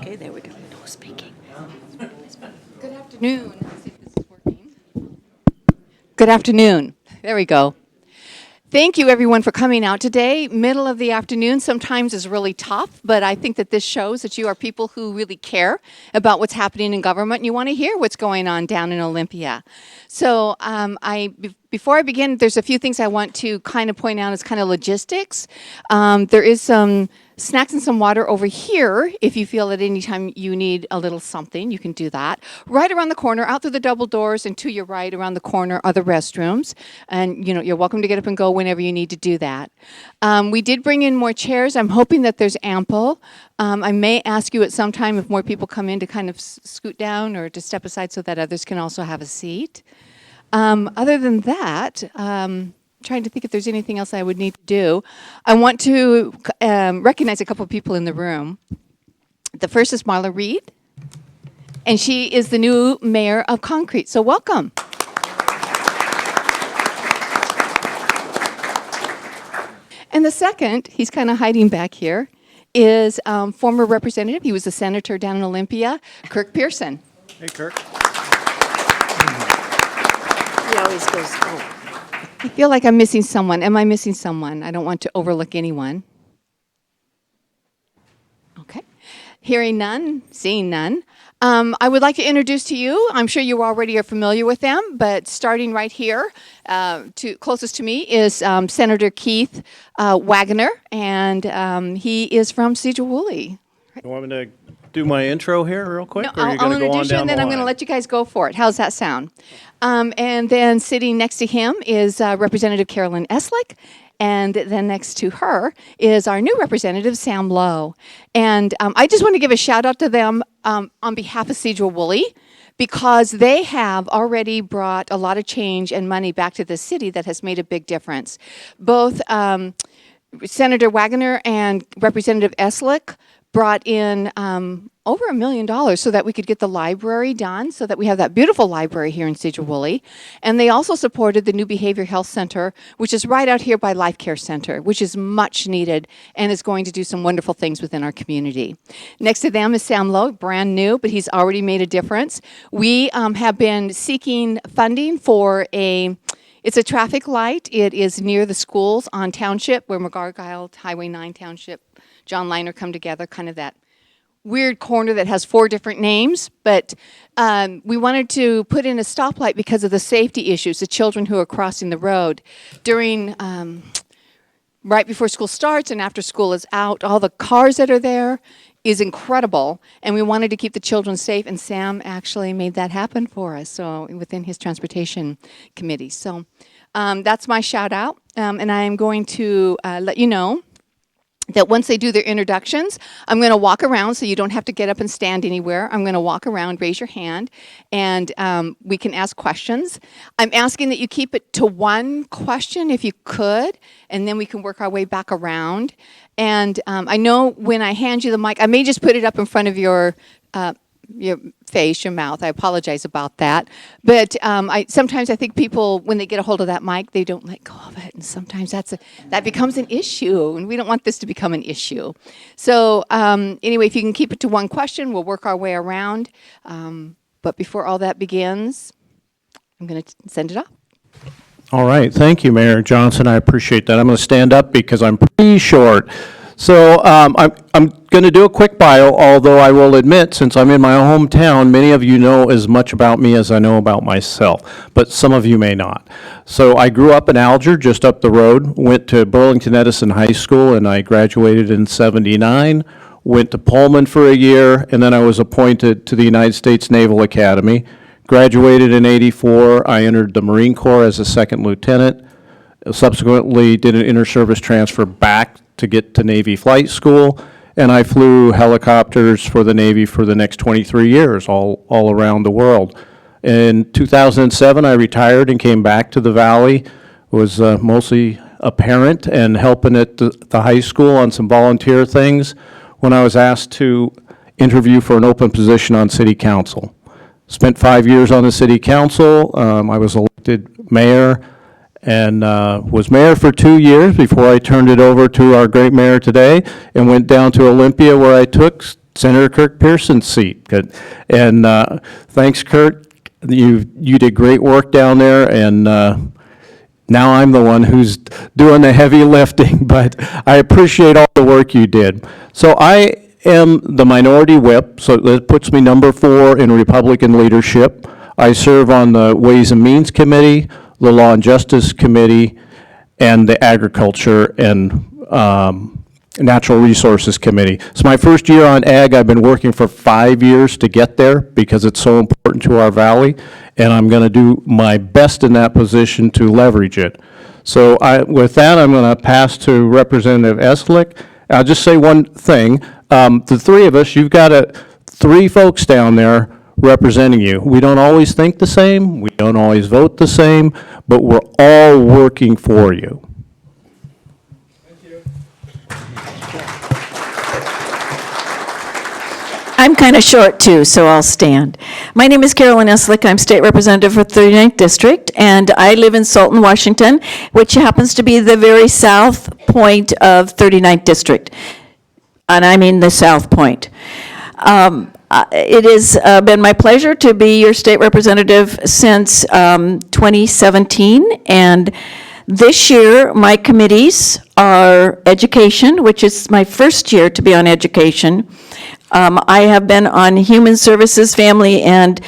Okay, there we go. No speaking. Good afternoon. Let's see if this is working. Good afternoon. There we go. Thank you, everyone, for coming out today. Middle of the afternoon sometimes is really tough, but I think that this shows that you are people who really care about what's happening in government, and you want to hear what's going on down in Olympia. So before I begin, there's a few things I want to kind of point out as kind of logistics. There is some snacks and some water over here. If you feel at any time you need a little something, you can do that. Right around the corner, out through the double doors, and to your right around the corner are the restrooms. And you're welcome to get up and go whenever you need to do that. We did bring in more chairs. I'm hoping that there's ample. I may ask you at some time if more people come in to kind of scoot down or to step aside so that others can also have a seat. Other than that, trying to think if there's anything else I would need to do. I want to recognize a couple of people in the room. The first is Marla Reed, and she is the new mayor of Concrete. So welcome. And the second, he's kind of hiding back here, is former representative. He was a senator down in Olympia, Kirk Pearson. Hey, Kirk. He always goes, oh. I feel like I'm missing someone. Am I missing someone? I don't want to overlook anyone. Okay. Hearing none, seeing none. I would like to introduce to you, I'm sure you already are familiar with them, but starting right here, closest to me is Senator Keith Wagner, and he is from Sedro-Woolley. You want me to do my intro here real quick? No, or are you I'll going to go on introduce you, down and then the I'm going to line? let you guys go for it. How's that sound? And then sitting next to him is Representative Carolyn Eslick, and then next to her is our new representative, Sam Lowe. And I just want to give a shout out to them on behalf of Sedro-Woolley, because they have already brought a lot of change and money back to the city that has made a big difference. Both Senator Wagner and Representative Eslick brought in over $1 million so that we could get the library done, so that we have that beautiful library here in Sedro-Woolley. And they also supported the new Behavior Health Center, which is right out here by Life Care Center, which is much needed and is going to do some wonderful things within our community. Next to them is Sam Lowe, brand new, but he's already made a difference. We have been seeking funding for it's a traffic light. It is near the schools on Township, where McGargyle, Highway 9 Township, John Liner come together, kind of that weird corner that has 4 different names. But we wanted to put in a stoplight because of the safety issues, the children who are crossing the road during right before school starts and after school is out. All the cars that are there is incredible, and we wanted to keep the children safe, and Sam actually made that happen for us, so within his transportation committee. So that's my shout out, and I am going to let you know that once they do their introductions, I'm going to walk around, so you don't have to get up and stand anywhere. I'm going to walk around, raise your hand, and we can ask questions. I'm asking that you keep it to one question if you could, and then we can work our way back around. And I know when I hand you the mic, I may just put it up in front of your face, your mouth. I apologize about that. But sometimes I think people, when they get a hold of that mic, they don't let go of it. And sometimes that becomes an issue. And we don't want this to become an issue. So anyway, if you can keep it to one question, we'll work our way around. But before all that begins, I'm going to send it off. All right. Thank you, Mayor Johnson. I appreciate that. I'm going to stand up because I'm pretty short. So I'm going to do a quick bio, although I will admit, since I'm in my hometown, many of you know as much about me as I know about myself, but some of you may not. So I grew up in Alger, just up the road, went to Burlington Edison High School, and I graduated in '79, went to Pullman for a year, and then I was appointed to the United States Naval Academy. Graduated in '84, I entered the Marine Corps as a second lieutenant, subsequently did an inter-service transfer back to get to Navy flight school, and I flew helicopters for the Navy for the next 23 years, all around the world. In 2007, I retired and came back to the Valley, was mostly a parent and helping at the high school on some volunteer things when I was asked to interview for an open position on City Council. Spent 5 years on the City Council. I was elected mayor and was mayor for 2 years before I turned it over to our great mayor today and went down to Olympia, where I took Senator Kirk Pearson's seat. Good. And thanks, Kurt. You did great work down there, and now I'm the one who's doing the heavy lifting, but I appreciate all the work you did. So I am the minority whip, so that puts me number 4 in Republican leadership. I serve on the Ways and Means Committee, the Law and Justice Committee, and the Agriculture and Natural Resources Committee. It's my first year on ag. I've been working for 5 years to get there because it's so important to our valley, and I'm going to do my best in that position to leverage it. So with that, I'm going to pass to Representative Eslick. I'll just say one thing. The three of us, you've got 3 folks down there representing you. We don't always think the same, we don't always vote the same, but we're all working for you. I'm kind of short too, so I'll stand. My name is Carolyn Eslick. I'm state representative for 39th District, and I live in Sultan, Washington, which happens to be the very south point of 39th District. And I mean the south point. It has been my pleasure to be your state representative since 2017, and this year my committees are education, which is my first year to be on education. I have been on Human Services, Family, and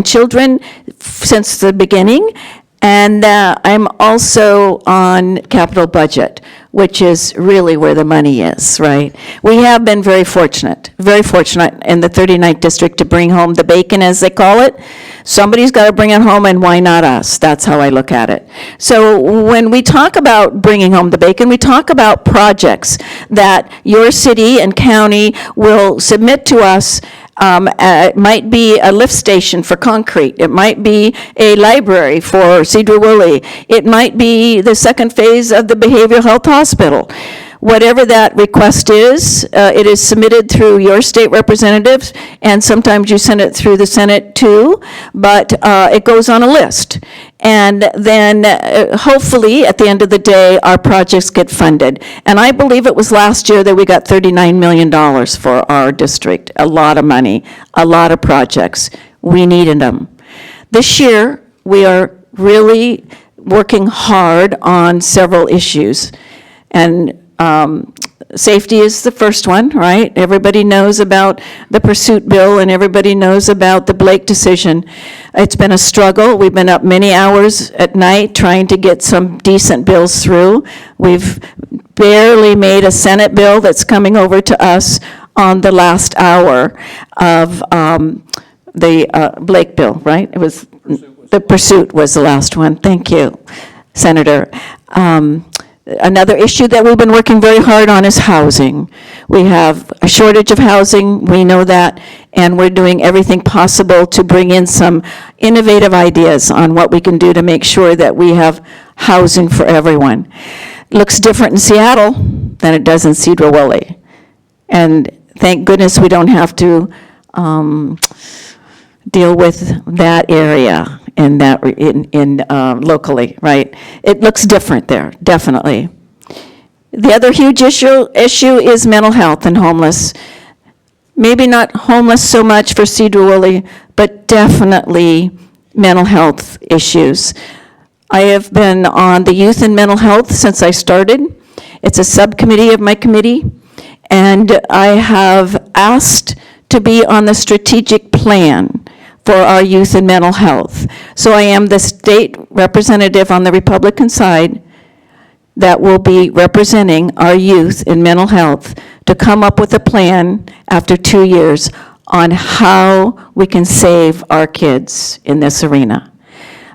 Children since the beginning, and I'm also on Capital Budget, which is really where the money is, right? We have been very fortunate in the 39th District to bring home the bacon, as they call it. Somebody's got to bring it home, and why not us? That's how I look at it. So when we talk about bringing home the bacon, we talk about projects that your city and county will submit to us. It might be a lift station for concrete. It might be a library for Sedro-Woolley. It might be the second phase of the behavioral health hospital. Whatever that request is, it is submitted through your state representatives, and sometimes you send it through the Senate too, but it goes on a list. And then hopefully, at the end of the day, our projects get funded. And I believe it was last year that we got $39 million for our district. A lot of money, a lot of projects. We needed them. This year, we are really working hard on several issues. And safety is the first one, right? Everybody knows about the pursuit bill, and everybody knows about the Blake decision. It's been a struggle. We've been up many hours at night trying to get some decent bills through. We've barely made a Senate bill that's coming over to us on the last hour of the Blake bill, right? It was the pursuit was the last one. Thank you, Senator. Another issue that we've been working very hard on is housing. We have a shortage of housing, we know that, and we're doing everything possible to bring in some innovative ideas on what we can do to make sure that we have housing for everyone. It looks different in Seattle than it does in Sedro-Woolley. And thank goodness we don't have to deal with that area in that locally, right? It looks different there, definitely. The other huge issue is mental health and homeless. Maybe not homeless so much for Sedro-Woolley, but definitely mental health issues. I have been on the youth and mental health since I started. It's a subcommittee of my committee, and I have asked to be on the strategic plan for our youth and mental health. So I am the state representative on the Republican side that will be representing our youth in mental health to come up with a plan after 2 years on how we can save our kids in this arena.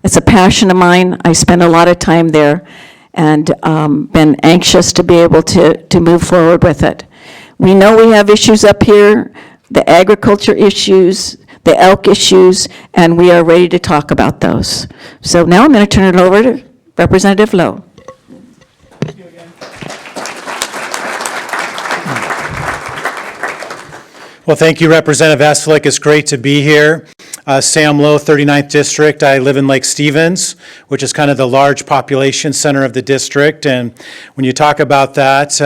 It's a passion of mine. I spend a lot of time there and been anxious to be able to move forward with it. We know we have issues up here, the agriculture issues, the elk issues, and we are ready to talk about those. So now I'm going to turn it over to Representative Lowe. Thank you again. Well, thank you, Representative Eslick. It's great to be here. Sam Low, 39th District. I live in Lake Stevens, which is kind of the large population center of the district. And when you talk about that,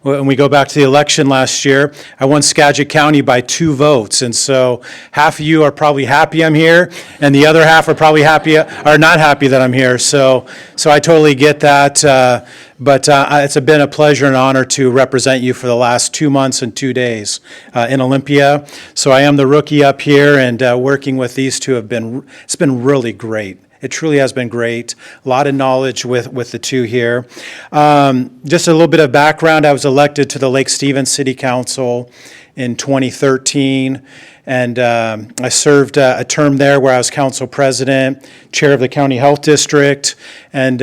when we go back to the election last year, I won Skagit County by 2 votes. And so half of you are probably happy I'm here, and the other half are probably are not happy that I'm here. So I totally get that. But it's been a pleasure and honor to represent you for the last 2 months and 2 days in Olympia. So I am the rookie up here, and working with these two it's been really great. It truly has been great. A lot of knowledge with the two here. Just a little bit of background. I was elected to the Lake Stevens City Council in 2013. And I served a term there where I was council president, chair of the county health district, and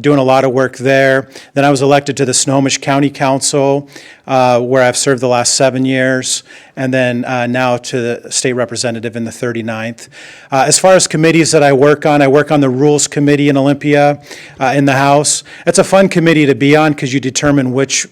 doing a lot of work there. Then I was elected to the Snohomish County Council, where I've served the last 7 years, and then now to the state representative in the 39th. As far as committees that I work on the Rules Committee in Olympia in the House. It's a fun committee to be on because you determine which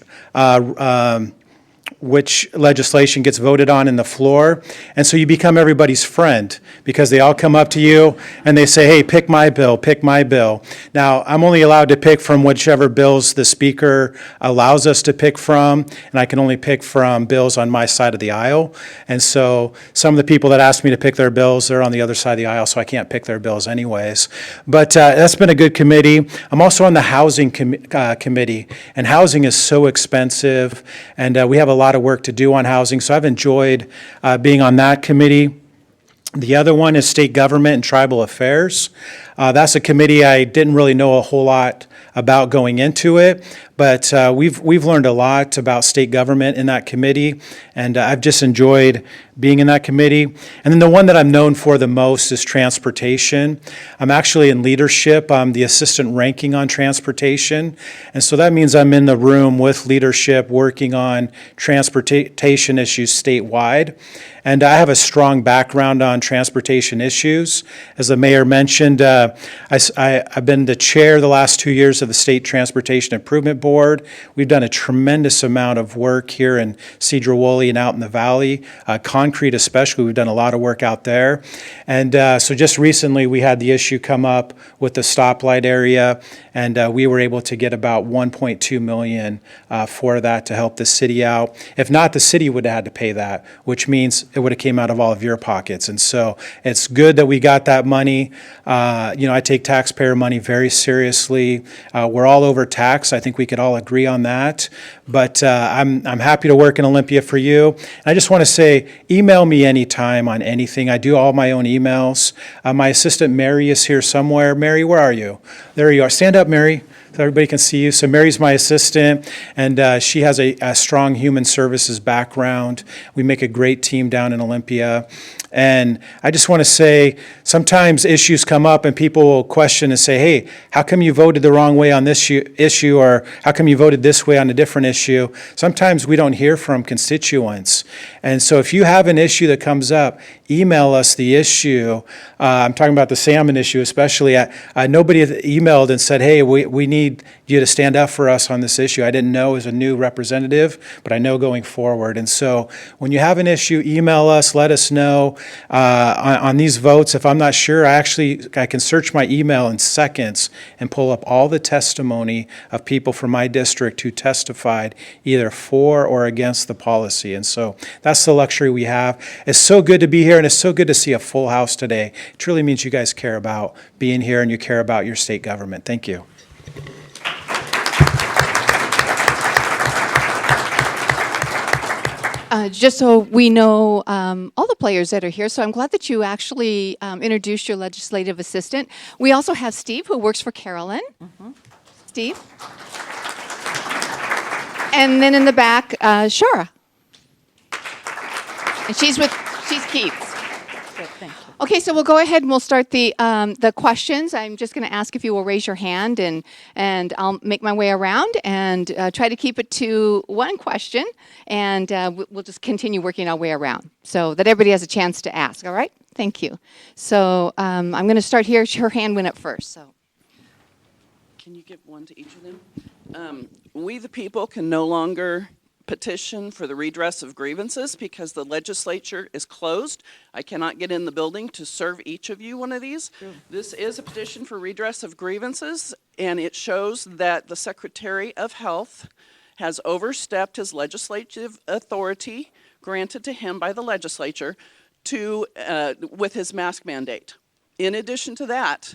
legislation gets voted on in the floor. And so you become everybody's friend because they all come up to you and they say, hey, pick my bill, pick my bill. Now, I'm only allowed to pick from whichever bills the speaker allows us to pick from, and I can only pick from bills on my side of the aisle. And so some of the people that ask me to pick their bills, they're on the other side of the aisle, so I can't pick their bills anyways. But that's been a good committee. I'm also on the Housing Committee, and housing is so expensive, and we have a lot of work to do on housing, so I've enjoyed being on that committee. The other one is State Government and Tribal Affairs. That's a committee I didn't really know a whole lot about going into it, but we've learned a lot about state government in that committee, and I've just enjoyed being in that committee. And then the one that I'm known for the most is transportation. I'm actually in leadership. I'm the assistant ranking on transportation, and so that means I'm in the room with leadership working on transportation issues statewide. And I have a strong background on transportation issues. As the mayor mentioned, I've been the chair the last 2 years of the State Transportation Improvement Board. We've done a tremendous amount of work here in Sedro-Woolley and out in the valley. Concrete especially, we've done a lot of work out there. And so just recently we had the issue come up with the stoplight area, and we were able to get about $1.2 million for that to help the city out. If not, the city would have had to pay that, which means it would have came out of all of your pockets. And so it's good that we got that money. I take taxpayer money very seriously. We're all over tax. I think we could all agree on that. But I'm happy to work in Olympia for you. And I just want to say, email me anytime on anything. I do all my own emails. My assistant Mary is here somewhere. Mary, where are you? There you are. Stand up, Mary, so everybody can see you. So Mary's my assistant, and she has a strong human services background. We make a great team down in Olympia. And I just want to say, sometimes issues come up and people will question and say, hey, how come you voted the wrong way on this issue, or how come you voted this way on a different issue? Sometimes we don't hear from constituents. And so if you have an issue that comes up, email us the issue. I'm talking about the salmon issue especially. Nobody emailed and said, hey, we need you to stand up for us on this issue. I didn't know as a new representative, but I know going forward. And so when you have an issue, email us, let us know. On these votes, if I'm not sure, I can search my email in seconds and pull up all the testimony of people from my district who testified either for or against the policy. And so that's the luxury we have. It's so good to be here, and it's so good to see a full house today. It truly means you guys care about being here and you care about your state government. Thank you. Just so we know all the players that are here, so I'm glad that you actually introduced your legislative assistant. We also have Steve, who works for Carolyn. Steve. And then in the back, Shara. And she's Keith's. Good, thank you. Okay, so we'll go ahead and we'll start the questions. I'm just going to ask if you will raise your hand, and I'll make my way around and try to keep it to one question, and we'll just continue working our way around so that everybody has a chance to ask. All right? Thank you. So I'm going to start here. Her hand went up first. So. Can you give one to each of them? We, the people, can no longer petition for the redress of grievances because the legislature is closed. I cannot get in the building to serve each of you one of these. This is a petition for redress of grievances, and it shows that the Secretary of Health has overstepped his legislative authority granted to him by the legislature with his mask mandate. In addition to that,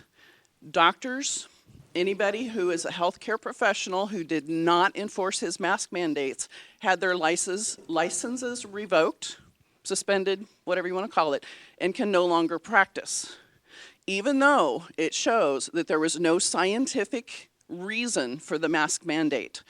doctors, anybody who is a healthcare professional who did not enforce his mask mandates had their licenses revoked, suspended, whatever you want to call it, and can no longer practice. Even though it shows that there was no scientific reason for the mask mandate.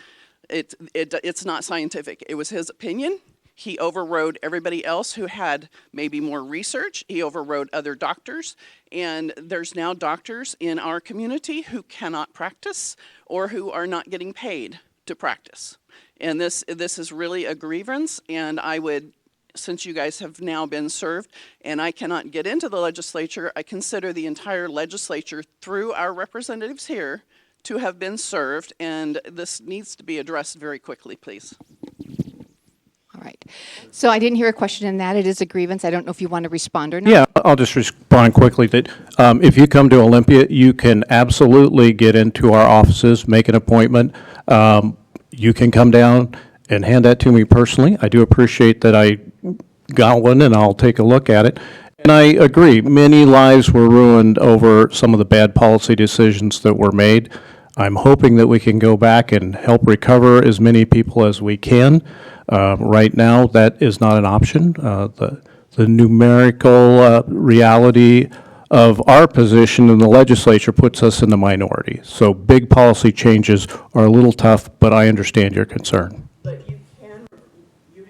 It's not scientific. It was his opinion. He overrode everybody else who had maybe more research. He overrode other doctors. And there's now doctors in our community who cannot practice or who are not getting paid to practice. And this is really a grievance. And I would, since you guys have now been served and I cannot get into the legislature, I consider the entire legislature through our representatives here to have been served. And this needs to be addressed very quickly, please. All right. So I didn't hear a question in that. It is a grievance. I don't know if you want to respond or not. Yeah, I'll just respond quickly that if you come to Olympia, you can absolutely get into our offices, make an appointment. You can come down and hand that to me personally. I do appreciate that I got one, and I'll take a look at it. And I agree, many lives were ruined over some of the bad policy decisions that were made. I'm hoping that we can go back and help recover as many people as we can. Right now, that is not an option. The numerical reality of our position in the legislature puts us in the minority. So big policy changes are a little tough, but I understand your concern. But you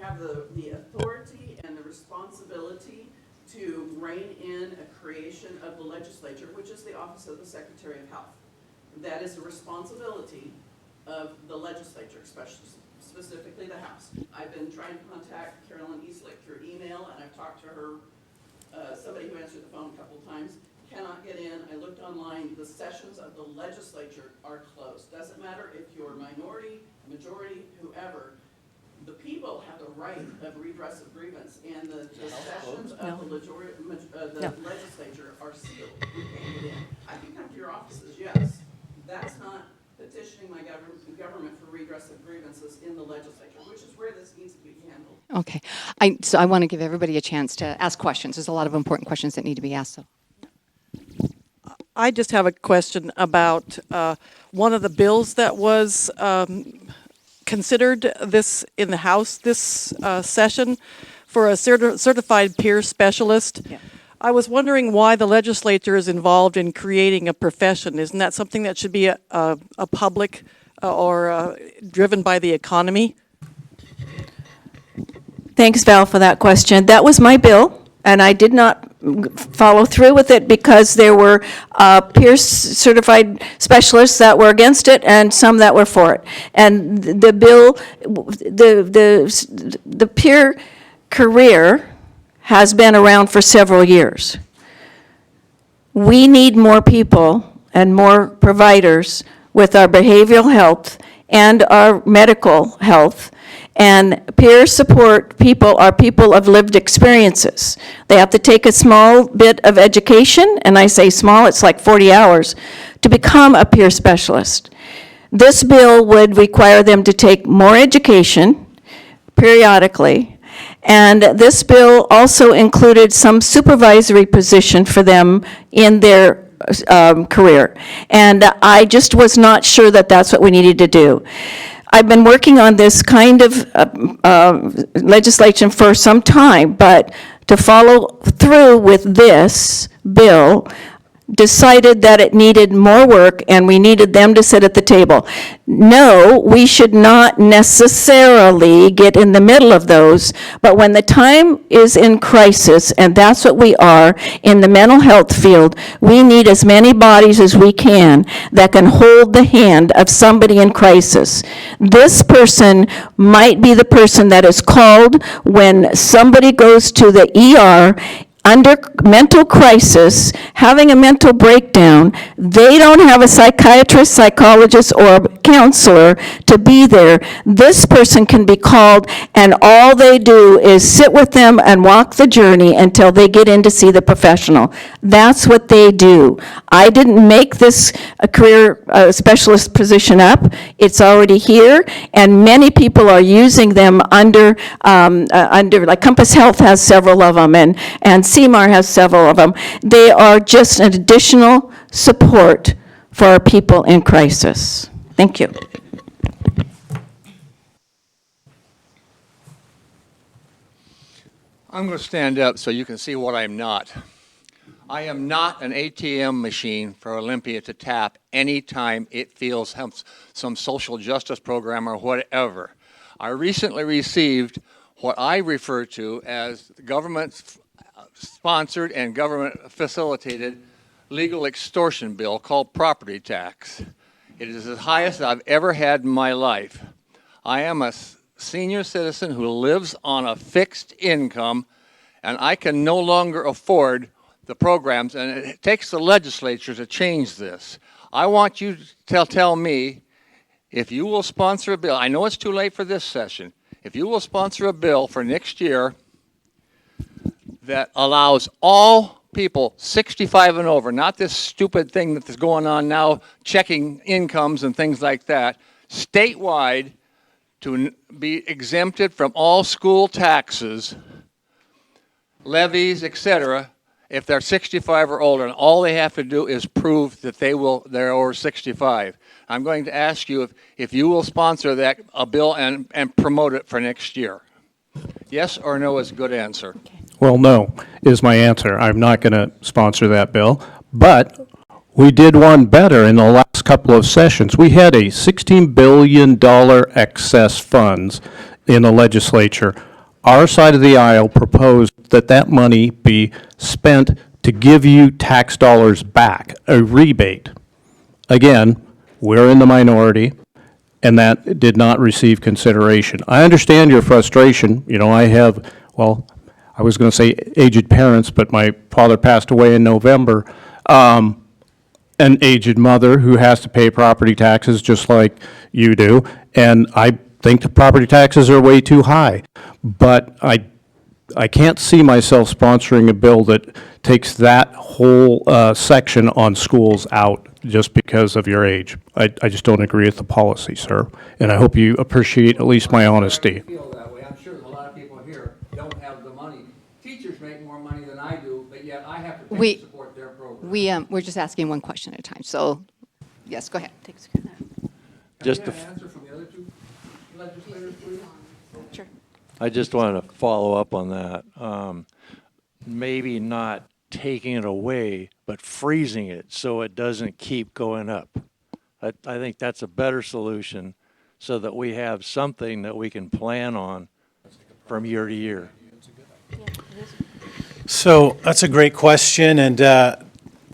have the authority and the responsibility to rein in a creation of the legislature, which is the office of the Secretary of Health. That is the responsibility of the legislature, specifically the House. I've been trying to contact Carolyn Eastlick through email, and I've talked to her, somebody who answered the phone a couple of times, cannot get in. I looked online. The sessions of the legislature are closed. Doesn't matter if you're minority, majority, whoever. The people have the right of redress of grievance, and the sessions of the legislature are sealed. You can't get in. I can come to your offices, yes. That's not petitioning my government for redress of grievances in the legislature, which is where this needs to be handled. Okay. So I want to give everybody a chance to ask questions. There's a lot of important questions that need to be asked. So. I just have a question about one of the bills that was considered this in the House this session for a certified peer specialist. Yeah. I was wondering why the legislature is involved in creating a profession. Isn't that something that should be a public or driven by the economy? Thanks, Val, for that question. That was my bill, and I did not follow through with it because there were peer certified specialists that were against it and some that were for it. And the bill, the peer career has been around for several years. We need more people and more providers with our behavioral health and our medical health. And peer support people are people of lived experiences. They have to take a small bit of education, and I say small, it's like 40 hours, to become a peer specialist. This bill would require them to take more education periodically, and this bill also included some supervisory position for them in their career. And I just was not sure that that's what we needed to do. I've been working on this kind of legislation for some time, but to follow through with this bill, decided that it needed more work and we needed them to sit at the table. No, we should not necessarily get in the middle of those, but when the time is in crisis, and that's what we are in the mental health field, we need as many bodies as we can that can hold the hand of somebody in crisis. This person might be the person that is called when somebody goes to the ER under mental crisis, having a mental breakdown, they don't have a psychiatrist, psychologist, or counselor to be there. This person can be called, and all they do is sit with them and walk the journey until they get in to see the professional. That's what they do. I didn't make this a career specialist position up. It's already here, and many people are using them under like Compass Health has several of them, and CMAR has several of them. They are just an additional support for our people in crisis. Thank you. I'm going to stand up so you can see what I'm not. I am not an ATM machine for Olympia to tap anytime it feels some social justice program or whatever. I recently received what I refer to as government-sponsored and government-facilitated legal extortion bill called property tax. It is the highest I've ever had in my life. I am a senior citizen who lives on a fixed income, and I can no longer afford the programs, and it takes the legislature to change this. I want you to tell me if you will sponsor a bill. I know it's too late for this session. If you will sponsor a bill for next year that allows all people 65 and over, not this stupid thing that's going on now, checking incomes and things like that, statewide, to be exempted from all school taxes, levies, etc., if they're 65 or older, and all they have to do is prove that they're over 65. I'm going to ask you if you will sponsor a bill and promote it for next year. Yes or no is a good answer. Well, no is my answer. I'm not going to sponsor that bill, but we did one better in the last couple of sessions. We had a $16 billion excess funds in the legislature. Our side of the aisle proposed that money be spent to give you tax dollars back, a rebate. Again, we're in the minority, and that did not receive consideration. I understand your frustration. You know, I have, well, I was going to say aged parents, but my father passed away in November. An aged mother who has to pay property taxes just like you do, and I think the property taxes are way too high. But I can't see myself sponsoring a bill that takes that whole section on schools out just because of your age. I just don't agree with the policy, sir, and I hope you appreciate at least my honesty. I feel that way. I'm sure a lot of people here don't have the money. Teachers make more money than I do, but yet I have to pay to support their program. We're just asking one question at a time. So, yes, go ahead. Just Can I get an answer from the other two legislators, please? Sure. I just wanted to follow up on that. Maybe not taking it away, but freezing it so it doesn't keep going up. I think that's a better solution so that we have something that we can plan on from year to year. So that's a great question, and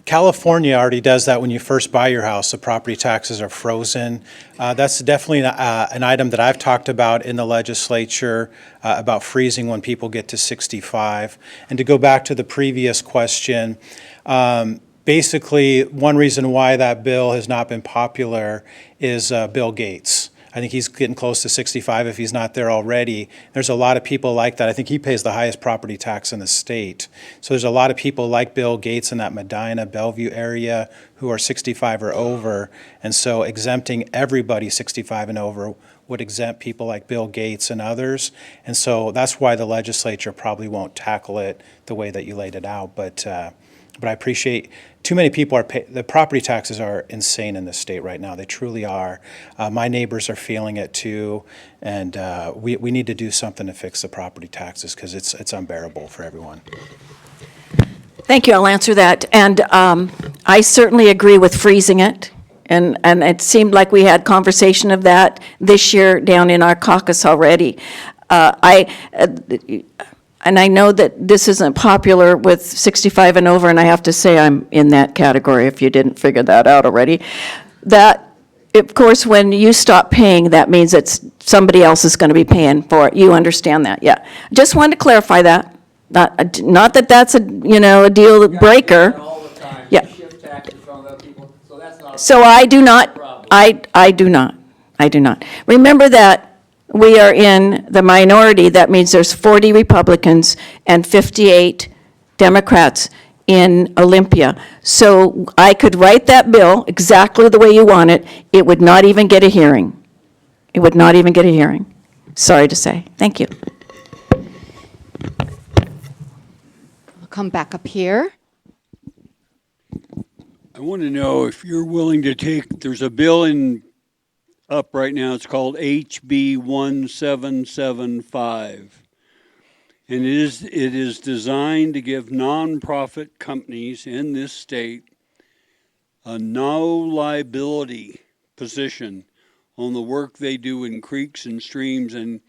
California already does that when you first buy your house. The property taxes are frozen. That's definitely an item that I've talked about in the legislature about freezing when people get to 65. And to go back to the previous question, basically one reason why that bill has not been popular is Bill Gates. I think he's getting close to 65 if he's not there already. There's a lot of people like that. I think he pays the highest property tax in the state. So there's a lot of people like Bill Gates in that Medina, Bellevue area who are 65 or over. And so exempting everybody 65 and over would exempt people like Bill Gates and others. And so that's why the legislature probably won't tackle it the way that you laid it out. But I appreciate, too many people are the property taxes are insane in this state right now. They truly are. My neighbors are feeling it too, and we need to do something to fix the property taxes because it's unbearable for everyone. Thank you. I'll answer that. And I certainly agree with freezing it. And it seemed like we had conversation of that this year down in our caucus already. And I know that this isn't popular with 65 and over, and I have to say I'm in that category if you didn't figure that out already. That, of course, when you stop paying, that means that somebody else is going to be paying for it. You understand that, yeah. Just wanted to clarify that. Not that that's a, a deal breaker. All the time. Yeah. Shift taxes on other people, so that's not. So I do not, I do not, I do not. Remember that we are in the minority. That means there's 40 Republicans and 58 Democrats in Olympia. So I could write that bill exactly the way you want it. It would not even get a hearing. It would not even get a hearing. Sorry to say. Thank you. I'll come back up here. I want to know if you're willing to take, there's a bill up right now, it's called HB 1775. And it is designed to give nonprofit companies in this state a no liability position on the work they do in creeks and streams. And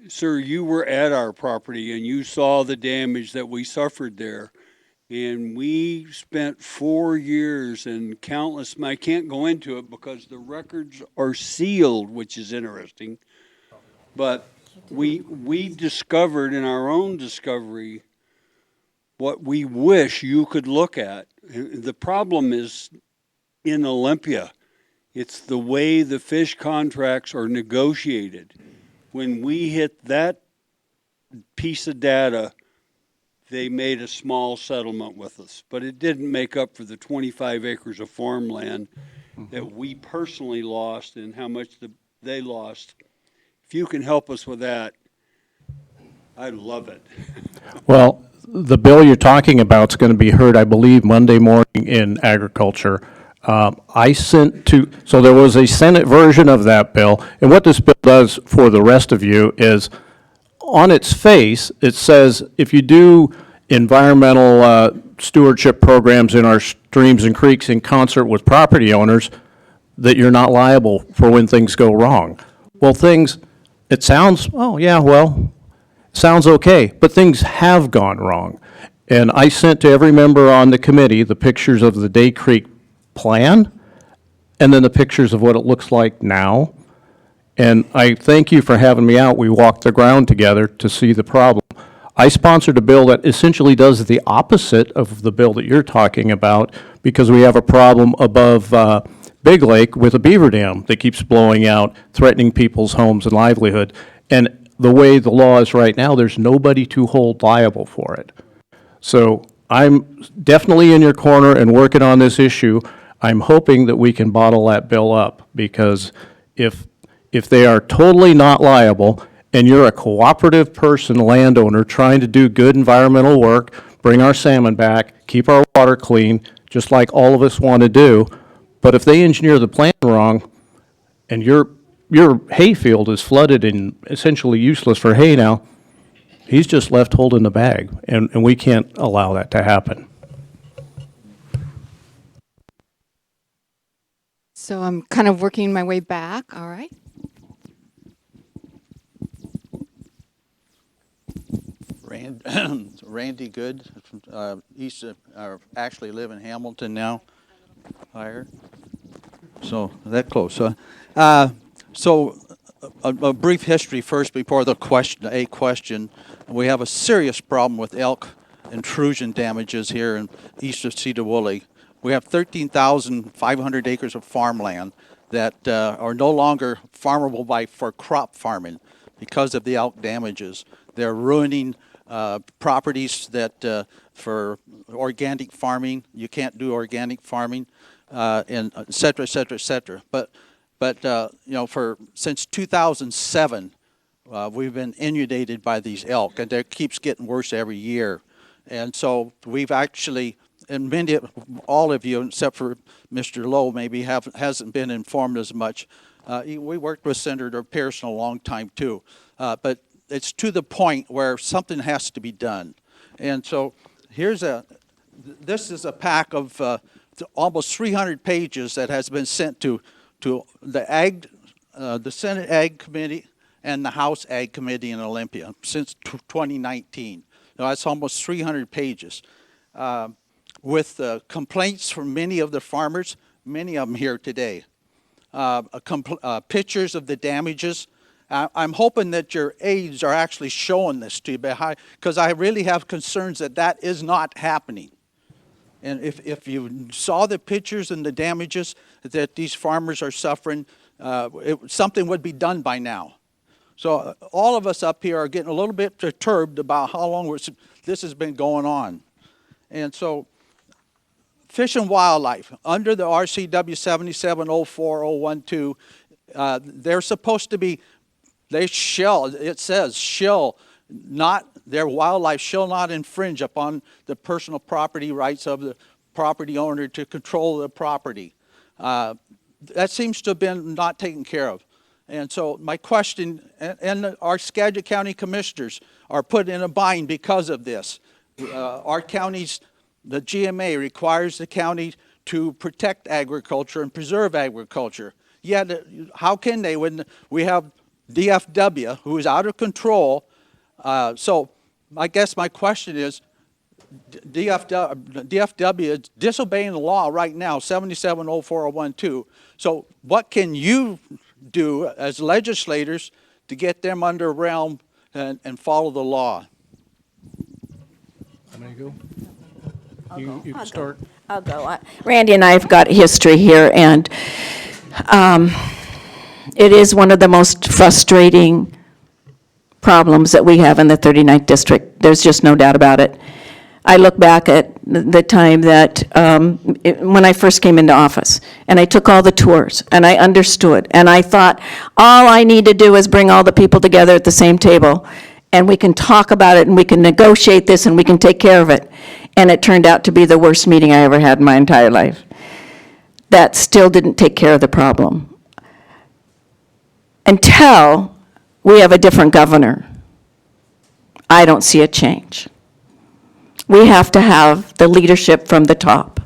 sir, you were at our property and you saw the damage that we suffered there. And we spent 4 years and countless, I can't go into it because the records are sealed, which is interesting. But we discovered in our own discovery what we wish you could look at. The problem is in Olympia. It's the way the fish contracts are negotiated. When we hit that piece of data, they made a small settlement with us, but it didn't make up for the 25 acres of farmland that we personally lost and how much they lost. If you can help us with that, I'd love it. Well, the bill you're talking about is going to be heard, I believe, Monday morning in agriculture. So there was a Senate version of that bill, and what this bill does for the rest of you is, on its face, it says if you do environmental stewardship programs in our streams and creeks in concert with property owners, that you're not liable for when things go wrong. Well, it sounds, sounds okay, but things have gone wrong. And I sent to every member on the committee the pictures of the Day Creek plan, and then the pictures of what it looks like now. And I thank you for having me out. We walked the ground together to see the problem. I sponsored a bill that essentially does the opposite of the bill that you're talking about, because we have a problem above Big Lake with a beaver dam that keeps blowing out, threatening people's homes and livelihood. And the way the law is right now, there's nobody to hold liable for it. So I'm definitely in your corner and working on this issue. I'm hoping that we can bottle that bill up, because if they are totally not liable, and you're a cooperative person, landowner, trying to do good environmental work, bring our salmon back, keep our water clean, just like all of us want to do, but if they engineer the plan wrong, and your hay field is flooded and essentially useless for hay now, he's just left holding the bag, and we can't allow that to happen. So I'm kind of working my way back. All right. Randy Good, actually live in Hamilton now, higher. So that close. So a brief history first before the question. We have a serious problem with elk intrusion damages here in east of Sedro-Woolley. We have 13,500 acres of farmland that are no longer farmable for crop farming because of the elk damages. They're ruining properties that for organic farming. You can't do organic farming, and et cetera, et cetera, et cetera. But since 2007, we've been inundated by these elk, and it keeps getting worse every year. And so we've actually, and all of you, except for Mr. Lowe, maybe hasn't been informed as much. We worked with Senator Pearson a long time too, but it's to the point where something has to be done. And so this is a pack of almost 300 pages that has been sent to the Senate Ag Committee and the House Ag Committee in Olympia since 2019. Now, that's almost 300 pages with complaints from many of the farmers, many of them here today. Pictures of the damages, I'm hoping that your aides are actually showing this to you, because I really have concerns that that is not happening. And if you saw the pictures and the damages that these farmers are suffering, something would be done by now. So all of us up here are getting a little bit perturbed about how long this has been going on. And so Fish and Wildlife, under the RCW 7704012, they're supposed to be, it says their wildlife shall not infringe upon the personal property rights of the property owner to control the property. That seems to have been not taken care of. And so my question, and our Skagit County commissioners are put in a bind because of this. Our counties, the GMA requires the county to protect agriculture and preserve agriculture. Yet, how can they when we have DFW, who is out of control? So I guess my question is, DFW is disobeying the law right now, 7704012. So what can you do as legislators to get them under realm and follow the law? I'm going to go. You can start. I'll go. Randy and I have got history here, and it is one of the most frustrating problems that we have in the 39th district. There's just no doubt about it. I look back at the time that, when I first came into office, and I took all the tours, and I understood, and I thought, all I need to do is bring all the people together at the same table, and we can talk about it, and we can negotiate this, and we can take care of it. And it turned out to be the worst meeting I ever had in my entire life. That still didn't take care of the problem. Until we have a different governor, I don't see a change. We have to have the leadership from the top.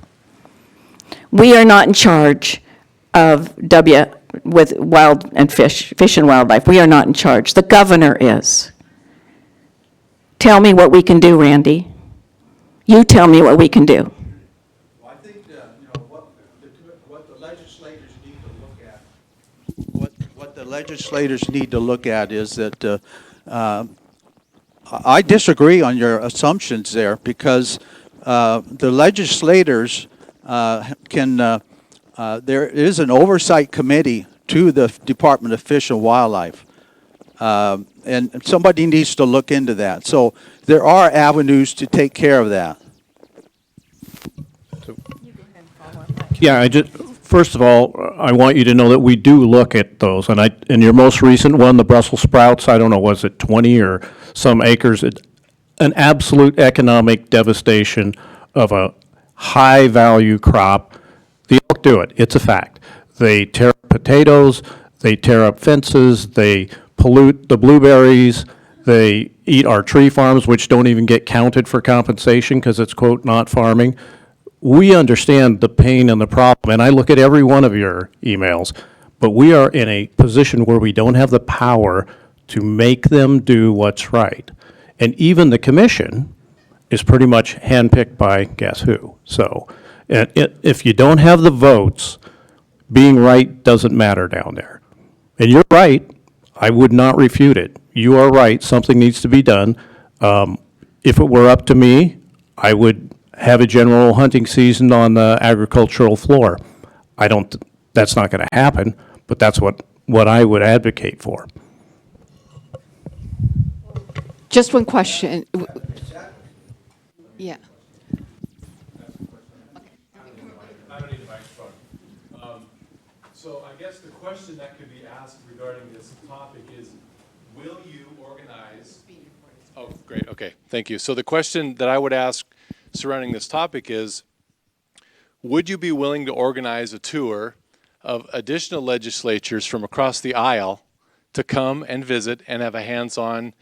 We are not in charge of with wild and fish and wildlife. We are not in charge. The governor is. Tell me what we can do, Randy. You tell me what we can do. Well, I think what the legislators need to look at, what the legislators need to look at is that I disagree on your assumptions there, because the legislators there is an oversight committee to the Department of Fish and Wildlife. And somebody needs to look into that. So there are avenues to take care of that. Yeah, first of all, I want you to know that we do look at those. And in your most recent one, the Brussels sprouts, I don't know, was it 20 or some acres? An absolute economic devastation of a high-value crop. The elk do it. It's a fact. They tear up potatoes. They tear up fences. They pollute the blueberries. They eat our tree farms, which don't even get counted for compensation because it's, quote, not farming. We understand the pain and the problem, and I look at every one of your emails, but we are in a position where we don't have the power to make them do what's right. And even the commission is pretty much handpicked by guess who. So if you don't have the votes, being right doesn't matter down there. And you're right. I would not refute it. You are right. Something needs to be done. If it were up to me, I would have a general hunting season on the agricultural floor. That's not going to happen, but that's what I would advocate for. Just one question. Yeah. I don't need a microphone. So I guess the question that could be asked regarding this topic is, will you organize? Oh, great. Okay. Thank you. So the question that I would ask surrounding this topic is, would you be willing to organize a tour of additional legislatures from across the aisle to come and visit and have a hands-on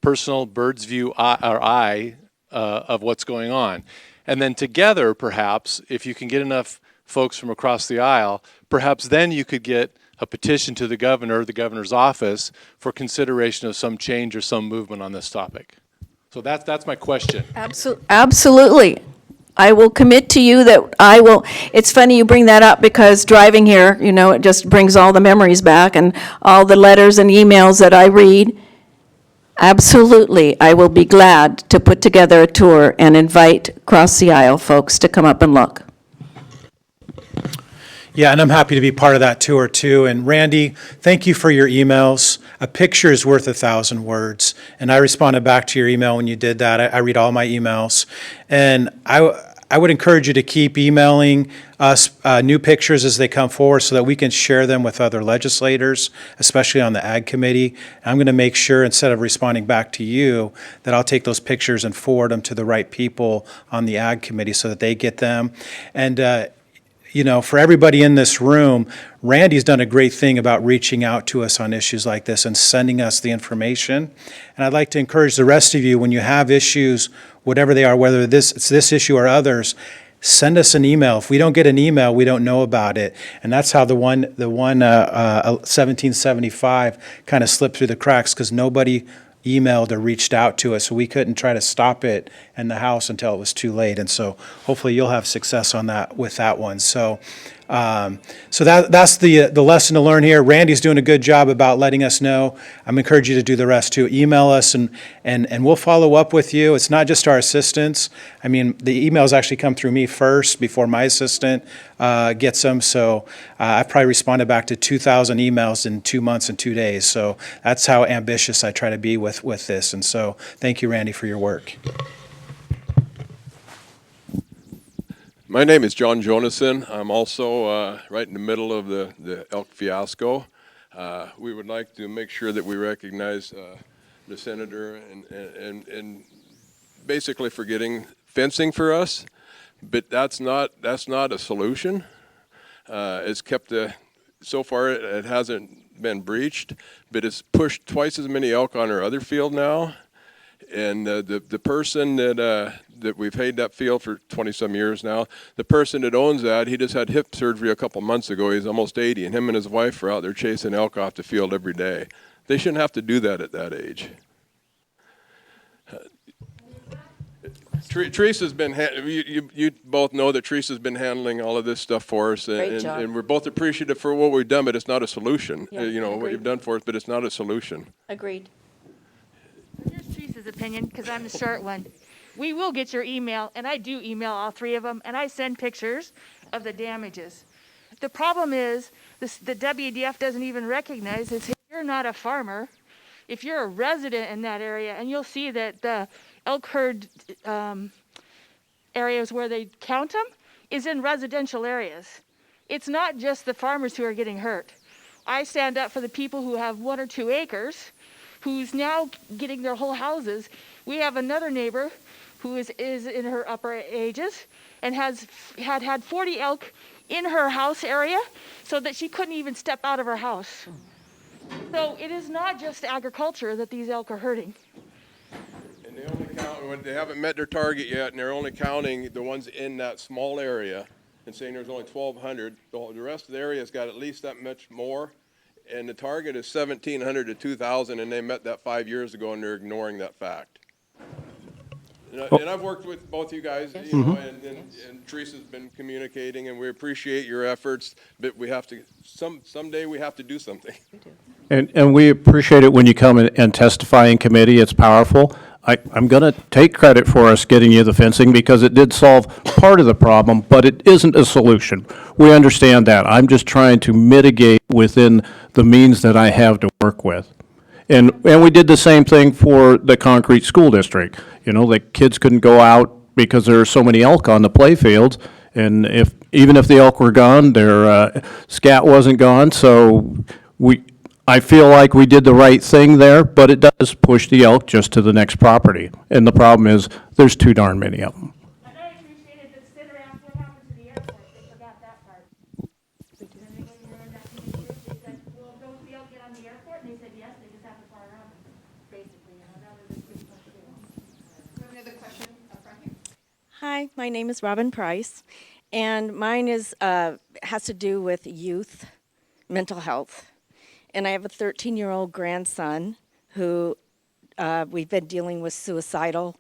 personal bird's view eye of what's going on? And then together, perhaps, if you can get enough folks from across the aisle, perhaps then you could get a petition to the governor, the governor's office, for consideration of some change or some movement on this topic. So that's my question. Absolutely. I will commit to you that I will, it's funny you bring that up because driving here, you know, it just brings all the memories back and all the letters and emails that I read. Absolutely, I will be glad to put together a tour and invite across the aisle folks to come up and look. Yeah, and I'm happy to be part of that tour too. And Randy, thank you for your emails. A picture is worth 1,000 words. And I responded back to your email when you did that. I read all my emails. And I would encourage you to keep emailing us new pictures as they come forward so that we can share them with other legislators, especially on the Ag Committee. And I'm going to make sure, instead of responding back to you, that I'll take those pictures and forward them to the right people on the Ag Committee so that they get them. And you know, for everybody in this room, Randy's done a great thing about reaching out to us on issues like this and sending us the information. And I'd like to encourage the rest of you, when you have issues, whatever they are, whether it's this issue or others, send us an email. If we don't get an email, we don't know about it. And that's how the one 1775 kind of slipped through the cracks, because nobody emailed or reached out to us, so we couldn't try to stop it in the House until it was too late. And so hopefully you'll have success on that with that one. So that's the lesson to learn here. Randy's doing a good job about letting us know. I'm encouraging you to do the rest too. Email us and we'll follow up with you. It's not just our assistants. I mean, the emails actually come through me first before my assistant gets them. So I've probably responded back to 2,000 emails in 2 months and 2 days. So that's how ambitious I try to be with this. And so thank you, Randy, for your work. My name is John Jonason. I'm also right in the middle of the elk fiasco. We would like to make sure that we recognize the senator and basically for getting fencing for us, but that's not a solution. It's kept so far it hasn't been breached, but it's pushed twice as many elk on our other field now. And the person that we've had that field for 20-some years now, the person that owns that, he just had hip surgery a couple months ago. He's almost 80, and him and his wife are out there chasing elk off the field every day. They shouldn't have to do that at that age. Teresa's been, you both know that Teresa's been handling all of this stuff for us, and we're both appreciative for what we've done, but it's not a solution. Yeah, you know, agreed. what you've done for us, but it's not a solution. Agreed. Here's Teresa's opinion, because I'm the short one. We will get your email, and I do email all three of them, and I send pictures of the damages. The problem is the WDF doesn't even recognize is if you're not a farmer, if you're a resident in that area, and you'll see that the elk herd areas where they count them is in residential areas. It's not just the farmers who are getting hurt. I stand up for the people who have 1 or 2 acres, who's now getting their whole houses. We have another neighbor who is in her upper ages and has had 40 elk in her house area so that she couldn't even step out of her house. So it is not just agriculture that these elk are hurting. And they only count, they haven't met their target yet, and they're only counting the ones in that small area and saying there's only 1,200. The rest of the area's got at least that much more. And the target is 1,700 to 2,000, and they met that 5 years ago, and they're ignoring that fact. And I've worked with both you guys, you know, and Teresa's been communicating, and we appreciate your efforts, but we have to, someday we have to do something. And we appreciate it when you come and testify in committee. It's powerful. I'm going to take credit for us getting you the fencing because it did solve part of the problem, but it isn't a solution. We understand that. I'm just trying to mitigate within the means that I have to work with. And we did the same thing for the concrete school district. You know, the kids couldn't go out because there are so many elk on the play fields. And even if the elk were gone, their scat wasn't gone. So I feel like we did the right thing there, but it does push the elk just to the next property. And the problem is, there's too darn many of them. And I appreciated that Sidra asked what happened to the airport. They forgot that part. And then when you were in that committee group, they said, well, don't the elk get on the airport? And they said, yes, they just have to fly around them, basically. You know, that was pretty much it. We have another question up front here. Hi, my name is Robin Price, and mine has to do with youth mental health. And I have a 13-year-old grandson who we've been dealing with suicidal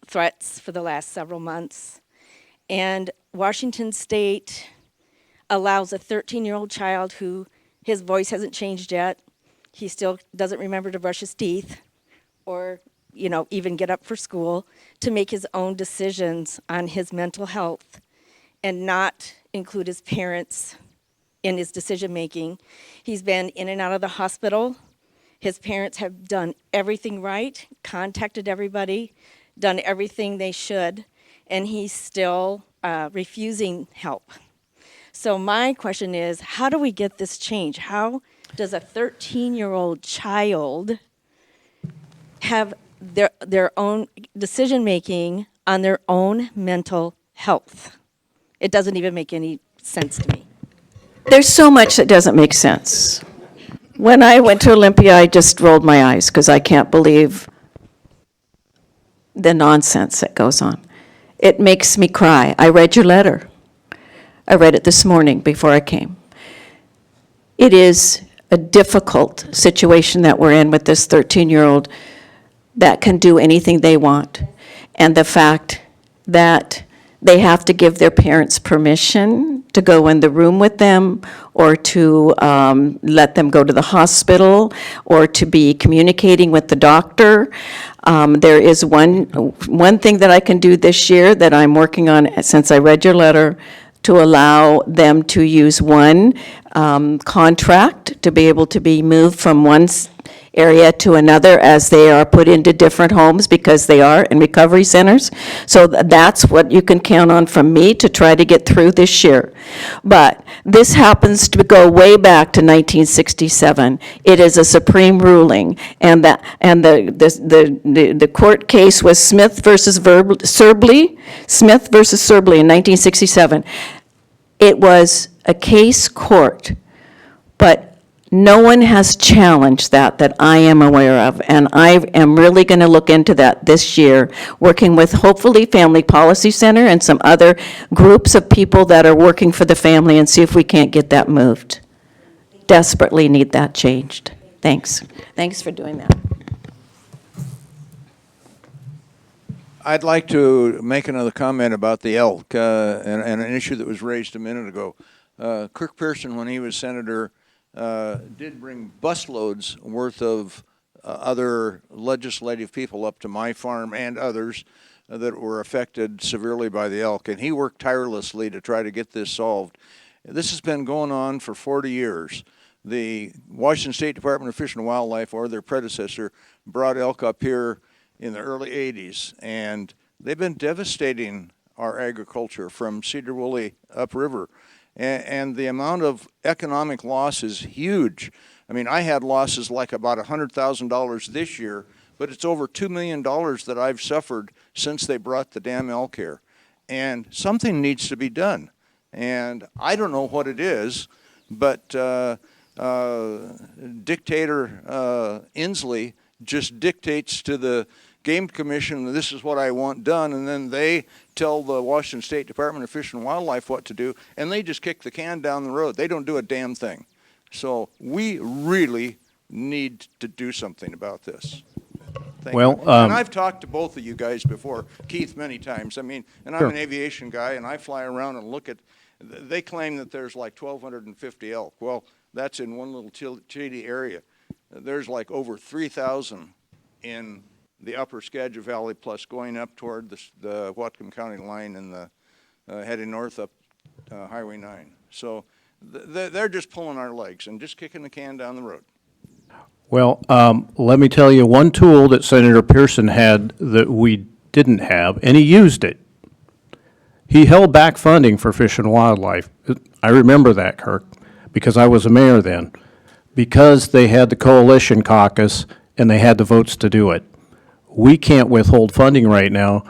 threats for the last several months. And Washington State allows a 13-year-old child who his voice hasn't changed yet, he still doesn't remember to brush his teeth or, even get up for school, to make his own decisions on his mental health and not include his parents in his decision making. He's been in and out of the hospital. His parents have done everything right, contacted everybody, done everything they should, and he's still refusing help. So my question is, how do we get this change? How does a 13-year-old child have their own decision making on their own mental health? It doesn't even make any sense to me. There's so much that doesn't make sense. When I went to Olympia, I just rolled my eyes because I can't believe the nonsense that goes on. It makes me cry. I read your letter. I read it this morning before I came. It is a difficult situation that we're in with this 13-year-old that can do anything they want. And the fact that they have to give their parents permission to go in the room with them, or to let them go to the hospital, or to be communicating with the doctor. There is one thing that I can do this year that I'm working on since I read your letter, to allow them to use one contract to be able to be moved from one area to another as they are put into different homes, because they are in recovery centers. So that's what you can count on from me to try to get through this year. But this happens to go way back to 1967. It is a Supreme ruling, and the court case was Smith versus Serbley in 1967. It was a case court, but no one has challenged that I am aware of, and I am really going to look into that this year, working with hopefully Family Policy Center and some other groups of people that are working for the family, and see if we can't get that moved. Desperately need that changed. Thanks. Thanks for doing that. I'd like to make another comment about the elk and an issue that was raised a minute ago. Kirk Pearson, when he was senator, did bring busloads worth of other legislative people up to my farm and others that were affected severely by the elk, and he worked tirelessly to try to get this solved. This has been going on for 40 years. The Washington State Department of Fish and Wildlife, or their predecessor, brought elk up here in the early 80s, and they've been devastating our agriculture from Sedro-Woolley upriver. And the amount of economic loss is huge. I mean, I had losses like about $100,000 this year, but it's over $2 million that I've suffered since they brought the damn elk here. And something needs to be done. And I don't know what it is, but Dictator Inslee just dictates to the Game Commission, this is what I want done, and then they tell the Washington State Department of Fish and Wildlife what to do, and they just kick the can down the road. They don't do a damn thing. So we really need to do something about this. Thank you. And I've talked to both of you guys before, Keith, many times. I mean, and I'm an aviation guy, and I fly around and look at, they claim that there's like 1,250 elk. Well, that's in one little shady area. There's like over 3,000 in the upper Skagit Valley, plus going up toward the Whatcom County line and the heading north up Highway 9. So they're just pulling our legs and just kicking the can down the road. Well, let me tell you one tool that Senator Pearson had that we didn't have, and he used it. He held back funding for Fish and Wildlife. I remember that, Kirk, because I was a mayor then, because they had the coalition caucus and they had the votes to do it. We can't withhold funding right now.